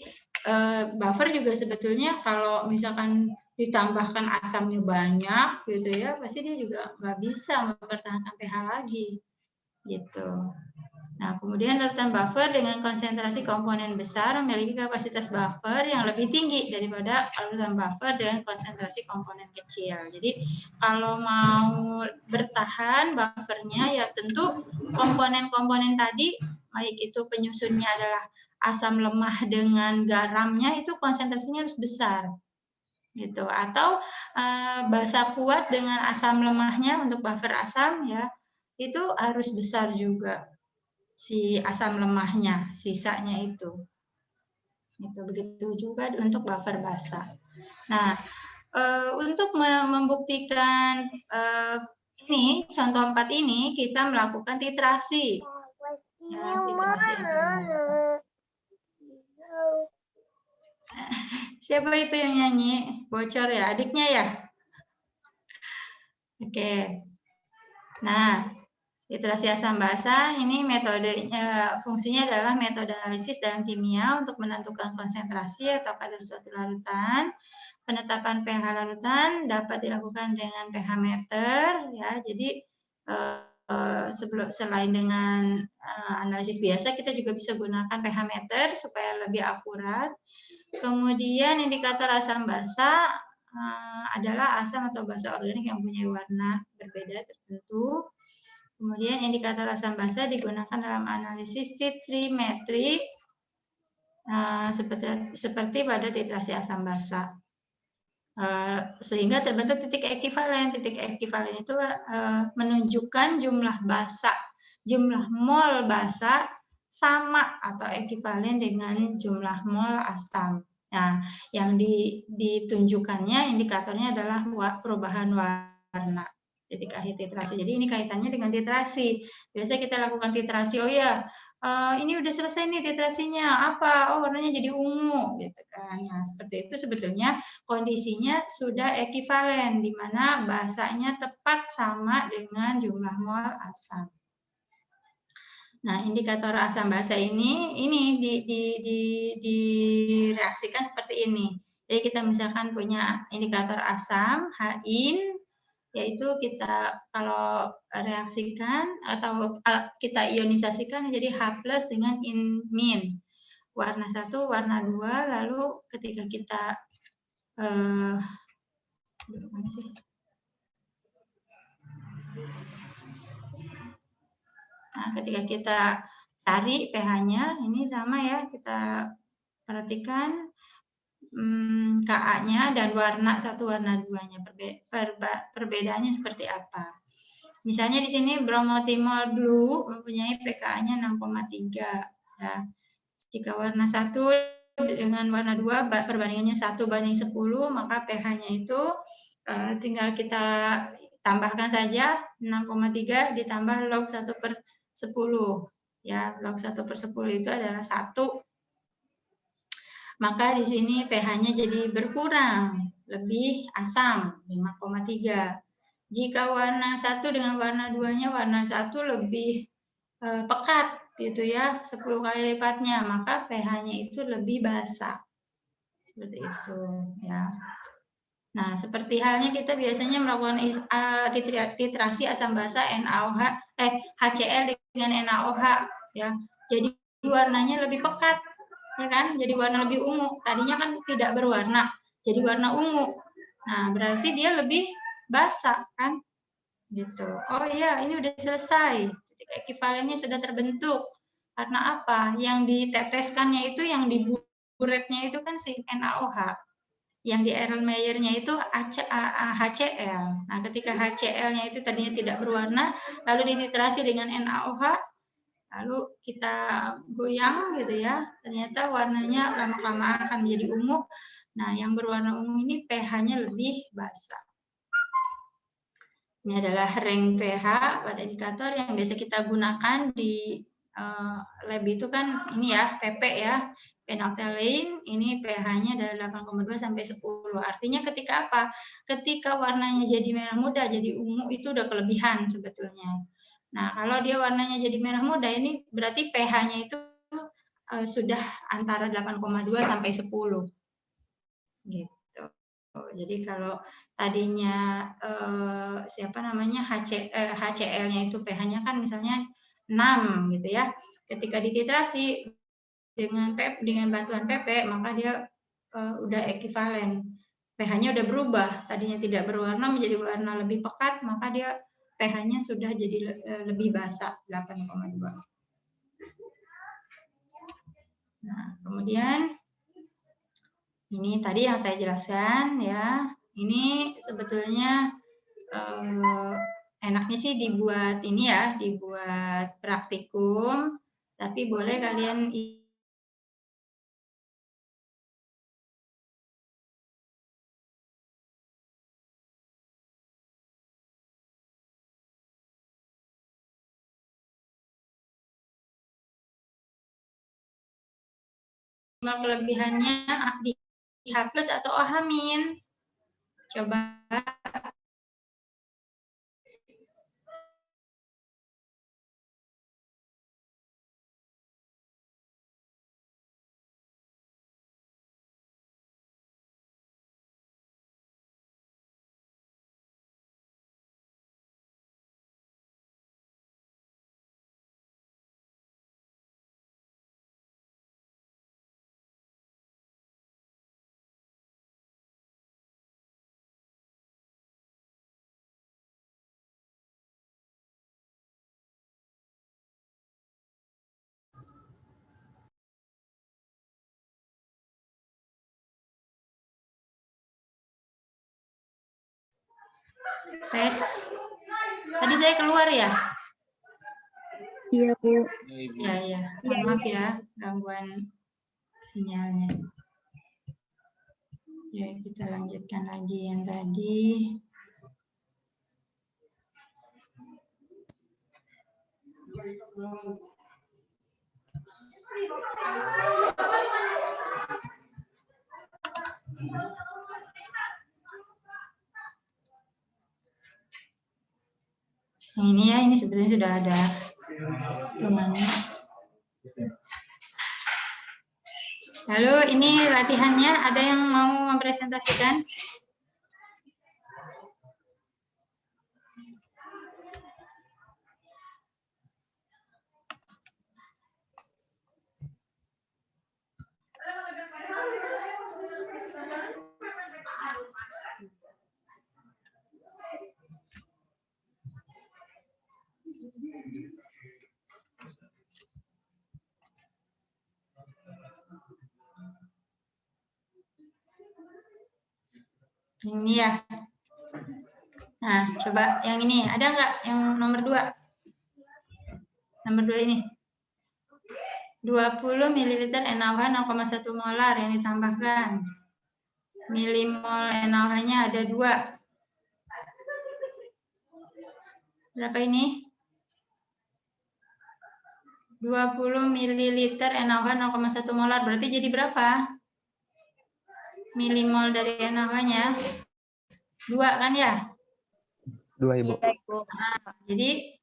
buffer juga sebetulnya kalau misalkan ditambahkan asamnya banyak gitu ya, pasti dia juga nggak bisa mempertahankan pH lagi gitu. Nah, kemudian larutan buffer dengan konsentrasi komponen besar memiliki kapasitas buffer yang lebih tinggi daripada larutan buffer dengan konsentrasi komponen kecil. Jadi, kalau mau bertahan buffernya ya tentu komponen-komponen tadi, baik itu penyusunnya adalah asam lemah dengan garamnya itu konsentrasinya harus besar. Gitu. Atau basa kuat dengan asam lemahnya untuk buffer asam ya. itu harus besar juga si asam lemahnya, sisanya itu. Itu begitu juga untuk buffer basah. Nah, untuk membuktikan ini contoh 4 ini kita melakukan titrasi. Ya, titrasi asam basah. Siapa itu yang nyanyi? Bocor ya, adiknya ya? Oke. Nah, titrasi asam basah ini metodenya, fungsinya adalah metode analisis dalam kimia untuk menentukan konsentrasi atau kadar suatu larutan. Penetapan pH larutan dapat dilakukan dengan pH meter, ya. Jadi selain dengan analisis biasa, kita juga bisa gunakan pH meter supaya lebih akurat. Kemudian indikator asam basah adalah asam atau basa organik yang punya warna berbeda tertentu. Kemudian indikator asam basah digunakan dalam analisis titrimetrik seperti pada titrasi asam basah. Sehingga terbentuk titik ekivalen. Titik ekivalen itu menunjukkan jumlah basa, jumlah mol basa sama atau ekivalen dengan jumlah mol asam. Nah, yang ditunjukkannya indikatornya adalah perubahan warna titik akhir titrasi. Jadi ini kaitannya dengan titrasi. Biasa kita lakukan titrasi, oh ya, ini udah selesai nih titrasinya, apa? Oh, warnanya jadi ungu, gitu kan. Nah, seperti itu sebetulnya kondisinya sudah ekivalen, di mana basanya tepat sama dengan jumlah mol asam. Nah, indikator asam basa ini direaksikan seperti ini. Jadi kita misalkan punya indikator asam, H-in, yaitu kita kalau reaksikan atau kita ionisasikan jadi H+ dengan in-min. Warna 1, warna 2, lalu ketika kita nah, ketika kita cari pH-nya, ini sama ya, kita perhatikan Ka-nya dan warna 1, warna 2-nya, perbedaannya seperti apa. Misalnya di sini bromotimol blue mempunyai pKa-nya 6,3. Ya. Jika warna 1 dengan warna 2 perbandingannya 1:10, maka pH-nya itu tinggal kita tambahkan saja 6,3 ditambah log 1/10. Ya, log 1/10 itu adalah 1. Maka di sini pH-nya jadi berkurang, lebih asam, 5,3. Jika warna 1 dengan warna 2-nya, warna 1 lebih pekat gitu ya, 10 kali lipatnya, maka pH-nya itu lebih basa. Seperti itu ya. Nah, seperti halnya kita biasanya melakukan titrasi asam basa HCl dengan NaOH ya. Jadi warnanya lebih pekat, ya kan? Jadi warna lebih ungu. Tadinya kan tidak berwarna, jadi warna ungu. Nah, berarti dia lebih basa kan? Gitu. Oh iya, ini udah selesai. Titik ekivalennya sudah terbentuk. Karena apa? Yang diteteskannya itu, yang diburetnya itu kan si NaOH. Yang di Erlenmeyer-nya itu HCl. Nah, ketika HCl-nya itu tadinya tidak berwarna, lalu dititrasi dengan NaOH, lalu kita goyang gitu ya, ternyata warnanya lama-kelamaan akan menjadi ungu. Nah, yang berwarna ungu ini pH-nya lebih basa. Ini adalah range pH pada indikator yang biasa kita gunakan di lab itu kan ini ya, PP ya, phenolphthalein, ini pH-nya dari 8,2 sampai 10. Artinya ketika apa? Ketika warnanya jadi merah muda, jadi ungu, itu udah kelebihan sebetulnya. Nah, kalau dia warnanya jadi merah muda, ini berarti pH-nya itu sudah antara 8,2 sampai 10. Gitu. Jadi kalau tadinya HCl-nya itu pH-nya kan misalnya 6 gitu ya. Ketika dititrasi dengan bantuan PP, maka dia udah ekivalen. pH-nya udah berubah, tadinya tidak berwarna menjadi warna lebih pekat, maka dia pH-nya sudah jadi lebih basa, 8,2. Nah, kemudian ini tadi yang saya jelaskan ya. Ini sebetulnya enaknya sih dibuat ini ya, dibuat praktikum, tapi boleh kalian kelebihannya di H+ atau OH-. Coba tes. Tadi saya keluar ya? Iya, Bu. Ya. Maaf ya, gangguan sinyalnya. Ya, kita lanjutkan lagi yang tadi. Yang ini ya, ini sebetulnya sudah ada hitungannya. Lalu ini latihannya, ada yang mau mempresentasikan? Ini ya. Nah, coba yang ini. Ada nggak yang nomor 2? Nomor 2 ini. 20 ml NaOH 0,1 molar yang ditambahkan. Milimol NaOH-nya ada 2. Berapa ini? 20 ml NaOH 0,1 molar. Berarti jadi berapa? Milimol dari NaOH-nya 2 kan ya? 2, Ibu. Nah, jadi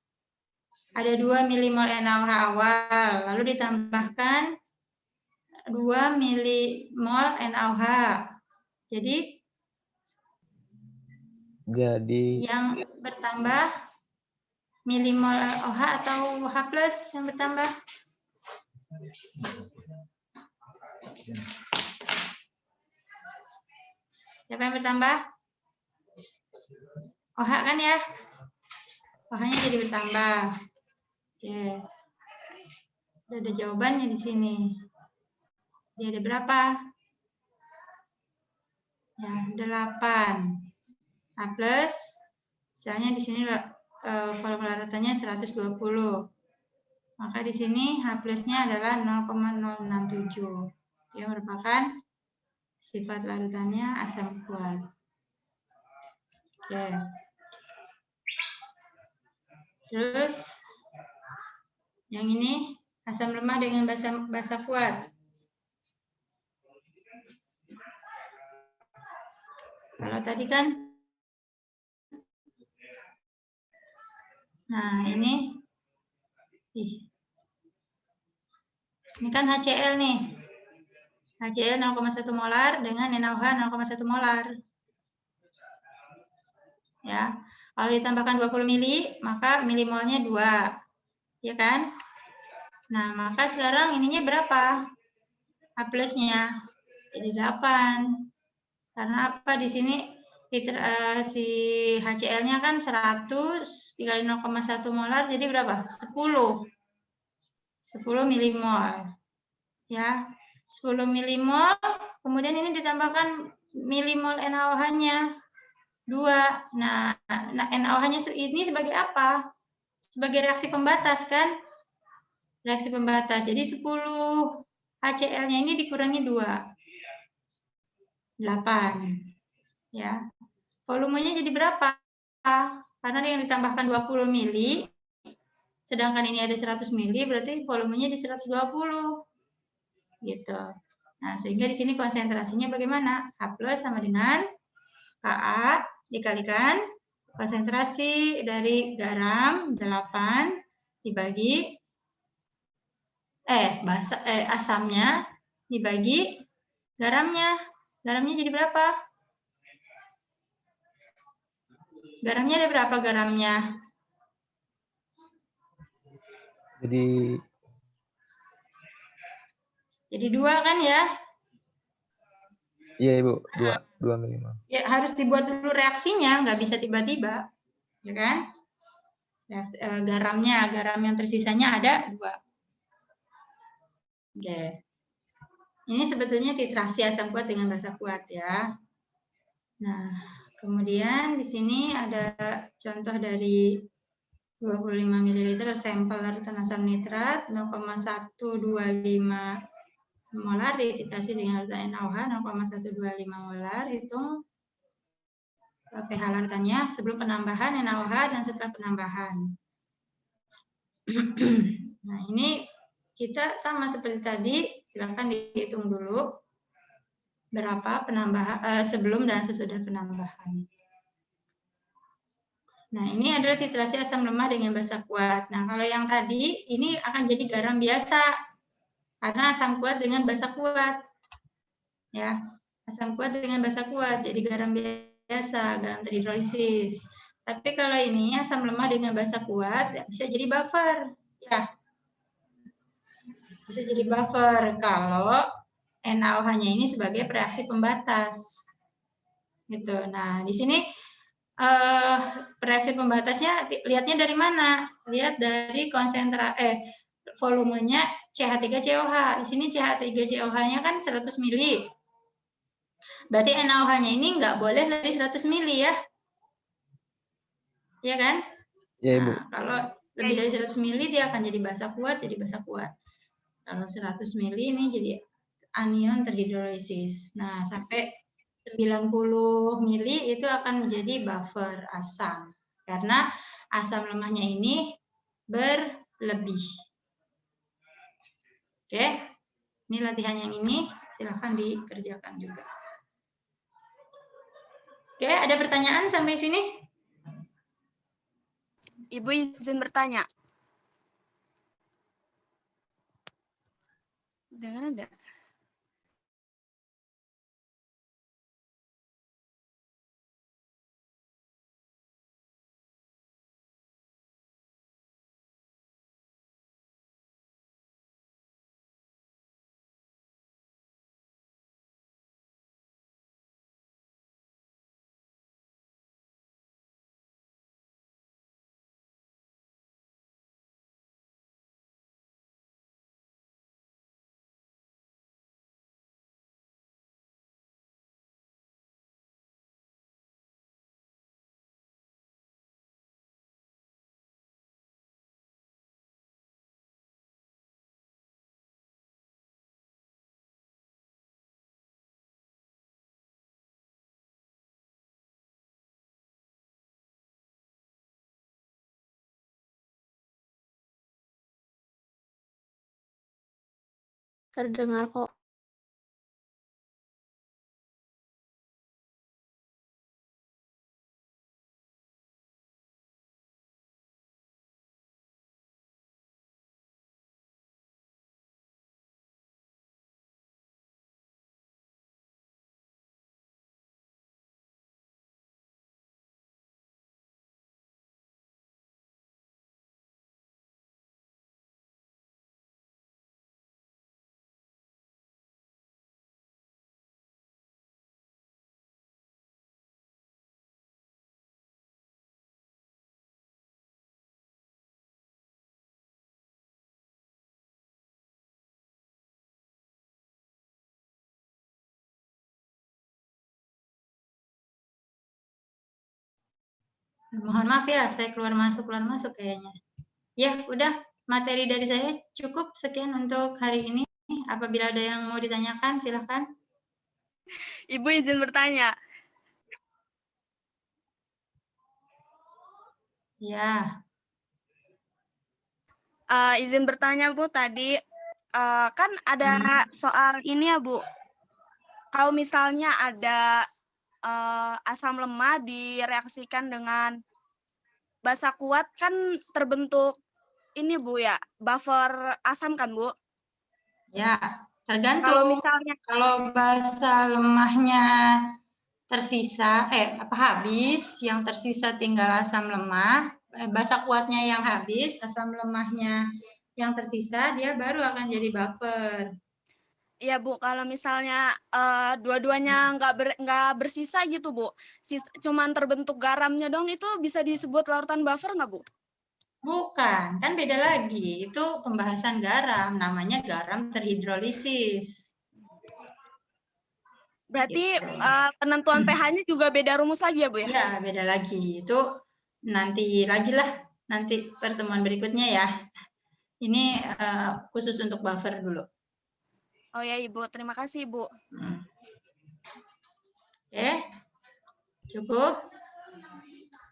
ada 2 milimol NaOH awal, lalu ditambahkan 2 milimol NaOH. Jadi yang bertambah milimol OH atau H+ yang bertambah? Siapa yang bertambah? OH kan ya? OH-nya jadi bertambah. Oke. Udah ada jawabannya di sini. Dia ada berapa? Ya, 8. H+, misalnya di sini volume larutannya 120. Maka di sini H+-nya adalah 0,067. Yang merupakan sifat larutannya asam kuat. Oke. Terus yang ini asam lemah dengan basa kuat. Kalau tadi kan, nah ini kan HCl nih. HCl 0,1 molar dengan NaOH 0,1 molar. Ya, kalau ditambahkan 20 mili, maka milimolnya 2. Ya kan? Nah, maka sekarang ininya berapa? H+-nya jadi 8. Karena apa di sini si HCl-nya kan 100 dikali 0,1 molar jadi berapa? 10 milimol. Ya, 10 milimol, kemudian ini ditambahkan milimol NaOH-nya 2. Nah NaOH-nya ini sebagai apa? Sebagai reaksi pembatas kan? Reaksi pembatas. Jadi 10 HCl-nya ini dikurangi 2. 8. Ya. Volumenya jadi berapa? Karena yang ditambahkan 20 mili, sedangkan ini ada 100 mili, berarti volumenya di 120. Gitu. Nah, sehingga di sini konsentrasinya bagaimana? H+ sama dengan Ka dikalikan konsentrasi dari garam 8 dibagi asamnya dibagi garamnya. Garamnya jadi berapa? Garamnya ada berapa garamnya? Jadi 2 kan ya? Iya Ibu, 2 minimal. Ya harus dibuat dulu reaksinya, nggak bisa tiba-tiba, ya kan? Garam yang tersisanya ada 2. Oke. Ini sebetulnya titrasi asam kuat dengan basa kuat ya. Nah, kemudian di sini ada contoh dari 25 ml sampel larutan asam nitrat 0,125 molar dititrasi dengan larutan NaOH 0,125 molar. Hitung pH larutannya sebelum penambahan NaOH dan setelah penambahan. Nah, ini kita sama seperti tadi, silakan dihitung dulu berapa penambahan sebelum dan sesudah penambahan. Nah, ini adalah titrasi asam lemah dengan basa kuat. Nah, kalau yang tadi ini akan jadi garam biasa karena asam kuat dengan basa kuat. Ya, asam kuat dengan basa kuat jadi garam biasa, garam terhidrolisis. Tapi kalau ini asam lemah dengan basa kuat bisa jadi buffer. Ya. Bisa jadi buffer kalau NaOH-nya ini sebagai reaksi pembatas. Gitu. Nah, di sini reaksi pembatasnya lihatnya dari mana? Lihat dari volumenya CH3COH. Di sini CH3COH-nya kan 100 mili. Berarti NaOH-nya ini nggak boleh lebih 100 mili ya. Iya kan? Iya, Ibu. Nah, kalau lebih dari 100 mili dia akan jadi basa kuat, Kalau 100 mili ini jadi anion terhidrolisis. Nah, sampai 90 mili itu akan menjadi buffer asam. Karena asam lemahnya ini berlebih. Oke, ini latihan yang ini silahkan dikerjakan juga. Oke, ada pertanyaan sampai sini? Ibu izin bertanya. Udah ada. Terdengar kok. Mohon maaf ya, saya keluar masuk kayaknya. Ya, udah materi dari saya cukup sekian untuk hari ini. Apabila ada yang mau ditanyakan, silahkan. Ibu izin bertanya. Ya. Izin bertanya Bu, tadi kan ada soal ini ya Bu. Kalau misalnya ada asam lemah direaksikan dengan basa kuat kan terbentuk ini Bu ya, buffer asam kan Bu? Ya, tergantung. Kalau misalnya kalau basa lemahnya tersisa, habis, yang tersisa tinggal asam lemah, basa kuatnya yang habis, asam lemahnya yang tersisa, dia baru akan jadi buffer. Iya Bu, kalau misalnya dua-duanya nggak bersisa gitu Bu, cuman terbentuk garamnya dong, itu bisa disebut larutan buffer nggak Bu? Bukan, kan beda lagi. Itu pembahasan garam, namanya garam terhidrolisis. Berarti penentuan pH-nya juga beda rumus lagi ya Bu ya? Iya, beda lagi. Itu nanti lagi lah, nanti pertemuan berikutnya ya. Ini khusus untuk buffer dulu. Oh ya Ibu, terima kasih Ibu. Oke, cukup?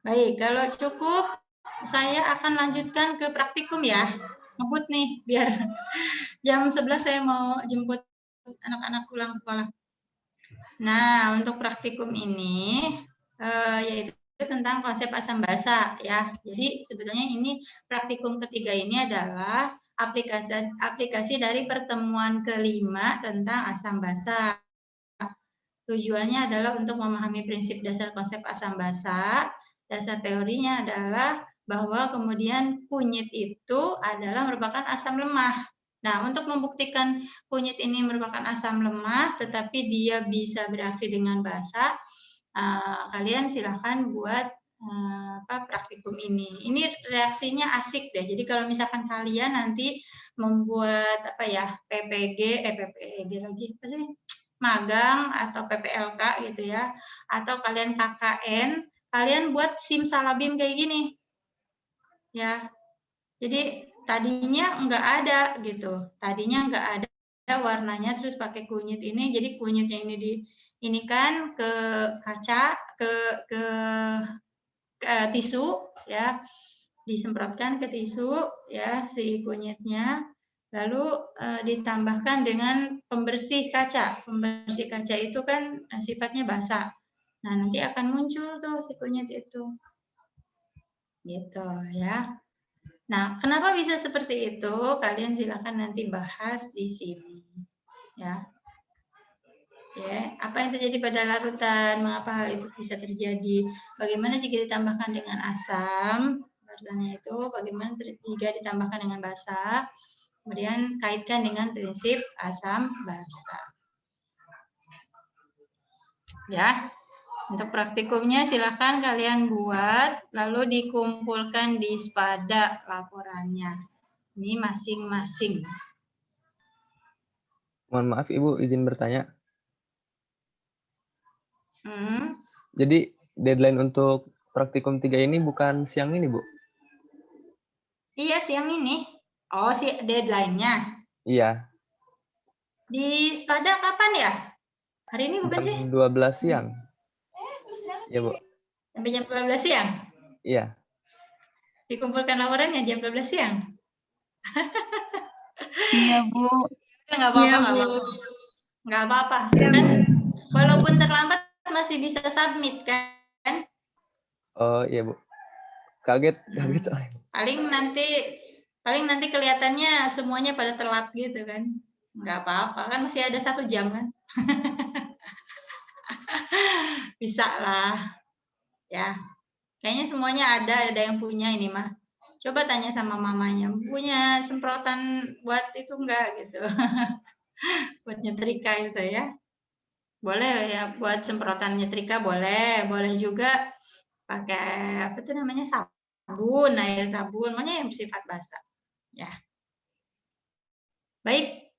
Baik, kalau cukup, saya akan lanjutkan ke praktikum ya. Ngebut nih, biar jam 11 saya mau jemput anak-anak pulang sekolah. Nah, untuk praktikum ini, yaitu tentang konsep asam basa ya. Jadi sebetulnya ini praktikum ketiga ini adalah aplikasi dari pertemuan kelima tentang asam basa. Tujuannya adalah untuk memahami prinsip dasar konsep asam basa. Dasar teorinya adalah bahwa kemudian kunyit itu adalah merupakan asam lemah. Nah, untuk membuktikan kunyit ini merupakan asam lemah, tetapi dia bisa bereaksi dengan basa, kalian silahkan buat praktikum ini. Ini reaksinya asik deh. Jadi kalau misalkan kalian nanti membuat PPG lagi apa sih? Magang atau PPLK gitu ya, atau kalian KKN, kalian buat simsalabim kayak gini. Ya. Jadi tadinya enggak ada gitu. Tadinya enggak ada warnanya terus pakai kunyit ini, jadi kunyitnya ini ini kan ke kaca, ke tisu ya, disemprotkan ke tisu ya si kunyitnya, lalu ditambahkan dengan pembersih kaca. Pembersih kaca itu kan sifatnya basah. Nah, nanti akan muncul tuh si kunyit itu. Gitu ya. Nah, kenapa bisa seperti itu? Kalian silakan nanti bahas di sini. Ya. Ya, apa yang terjadi pada larutan, mengapa hal itu bisa terjadi, bagaimana jika ditambahkan dengan asam, larutannya itu, bagaimana jika ditambahkan dengan basa, kemudian kaitkan dengan prinsip asam basa. Ya, untuk praktikumnya silahkan kalian buat, lalu dikumpulkan di Spada laporannya. Ini masing-masing. Mohon maaf Ibu, izin bertanya. Jadi deadline untuk praktikum 3 ini bukan siang ini, Bu? Iya, siang ini. Oh, deadline-nya? Iya. Di Spada kapan ya? Hari ini bukan sih? Jam 12 siang. Iya, Bu. Sampai jam 12 siang? Iya. Dikumpulkan laporannya jam 12 siang? Iya, Bu. Nggak apa-apa, nggak apa-apa. Kan walaupun terlambat masih bisa submit kan? Oh iya Bu. Kaget soalnya. Paling nanti kelihatannya semuanya pada telat gitu kan? Nggak apa-apa, kan masih ada 1 jam kan? Bisa lah, ya. Kayaknya semuanya ada yang punya ini mah. Coba tanya sama mamanya, punya semprotan buat itu enggak gitu? Buat nyetrika itu ya. Boleh ya, buat semprotan nyetrika boleh juga pakai apa tuh namanya, sabun, air sabun, pokoknya yang bersifat basah. Ya. Baik.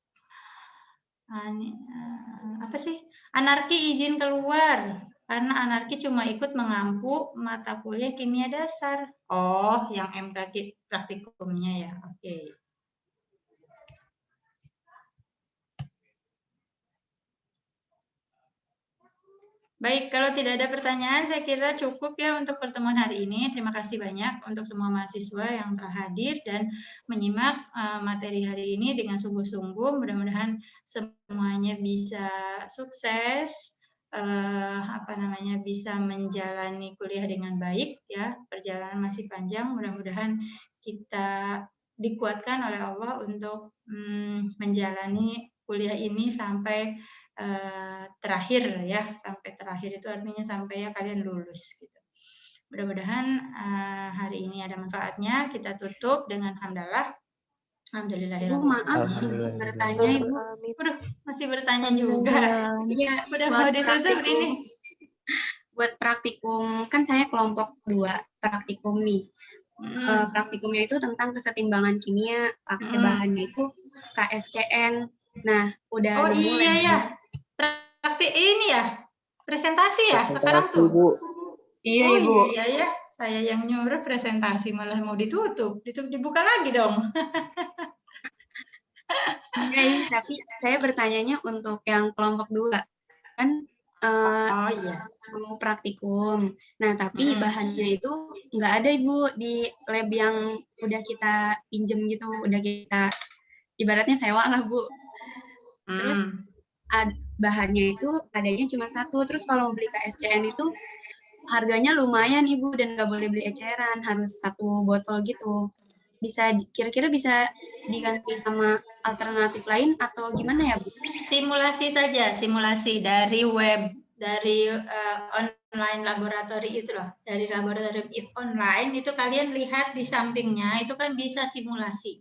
Apa sih? Anarki izin keluar. Karena anarki cuma ikut mengampu mata kuliah kimia dasar. Oh, yang MK praktikumnya ya. Oke. Baik, kalau tidak ada pertanyaan, saya kira cukup ya untuk pertemuan hari ini. Terima kasih banyak untuk semua mahasiswa yang telah hadir dan menyimak materi hari ini dengan sungguh-sungguh. Mudah-mudahan semuanya bisa sukses, bisa menjalani kuliah dengan baik ya. Perjalanan masih panjang. Mudah-mudahan kita dikuatkan oleh Allah untuk menjalani kuliah ini sampai terakhir ya, sampai terakhir itu artinya sampai ya kalian lulus gitu. Mudah-mudahan hari ini ada manfaatnya. Kita tutup dengan hamdalah. Alhamdulillahirabbil alamin. Maaf, bertanya Ibu. Udah, masih bertanya juga. Iya, udah mau ditutup ini. Buat praktikum, kan saya kelompok 2 praktikum nih. Praktikumnya itu tentang kesetimbangan kimia, pakai bahannya itu KSCN. Nah, udah nemu lagi. Ya. Praktik ini ya, presentasi ya sekarang tuh. Bu. Iya, Ibu. Iya ya, saya yang nyuruh presentasi malah mau ditutup dibuka lagi dong. Iya, tapi saya bertanyanya untuk yang kelompok 2 kan mau praktikum. Nah, tapi bahannya itu nggak ada Ibu di lab yang udah kita pinjem gitu, udah kita ibaratnya sewa lah Bu. Terus bahannya itu adanya cuma 1. Terus kalau beli KSCN itu harganya lumayan Ibu dan nggak boleh beli eceran, harus 1 botol gitu. Kira-kira bisa diganti sama alternatif lain atau gimana ya Bu? Simulasi saja, simulasi dari web, dari online laboratori itu loh, dari laboratorium online itu kalian lihat di sampingnya itu kan bisa simulasi.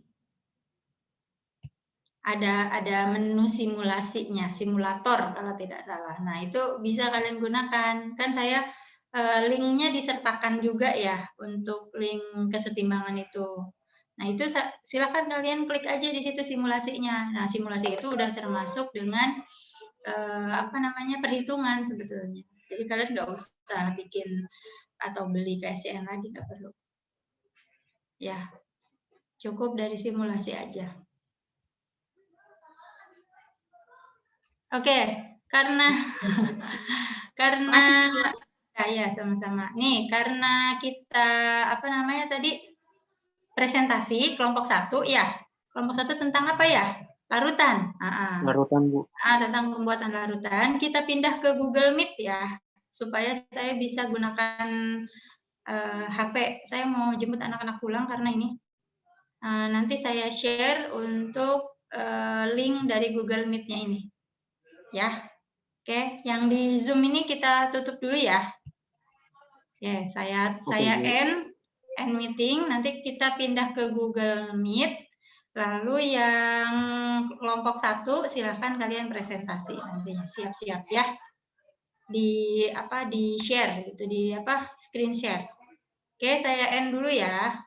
Ada menu simulasinya, simulator kalau tidak salah. Nah, itu bisa kalian gunakan. Kan saya linknya disertakan juga ya untuk link kesetimbangan itu. Nah, itu silakan kalian klik aja di situ simulasinya. Nah, simulasi itu udah termasuk dengan perhitungan sebetulnya. Jadi kalian nggak usah bikin atau beli KSCN lagi, nggak perlu. Ya, cukup dari simulasi aja. Oke, karena ya sama-sama. Nih, karena kita tadi presentasi kelompok 1 ya. Kelompok 1 tentang apa ya? Larutan. Larutan, Bu. Tentang pembuatan larutan. Kita pindah ke Google Meet ya, supaya saya bisa gunakan HP. Saya mau jemput anak-anak pulang karena ini. Nanti saya share untuk link dari Google Meet-nya ini. Ya, oke. Yang di Zoom ini kita tutup dulu ya. Oke, saya end meeting. Nanti kita pindah ke Google Meet. Lalu yang kelompok 1 silahkan kalian presentasi nantinya. Siap-siap ya. Di share gitu, screen share. Oke, saya end dulu ya.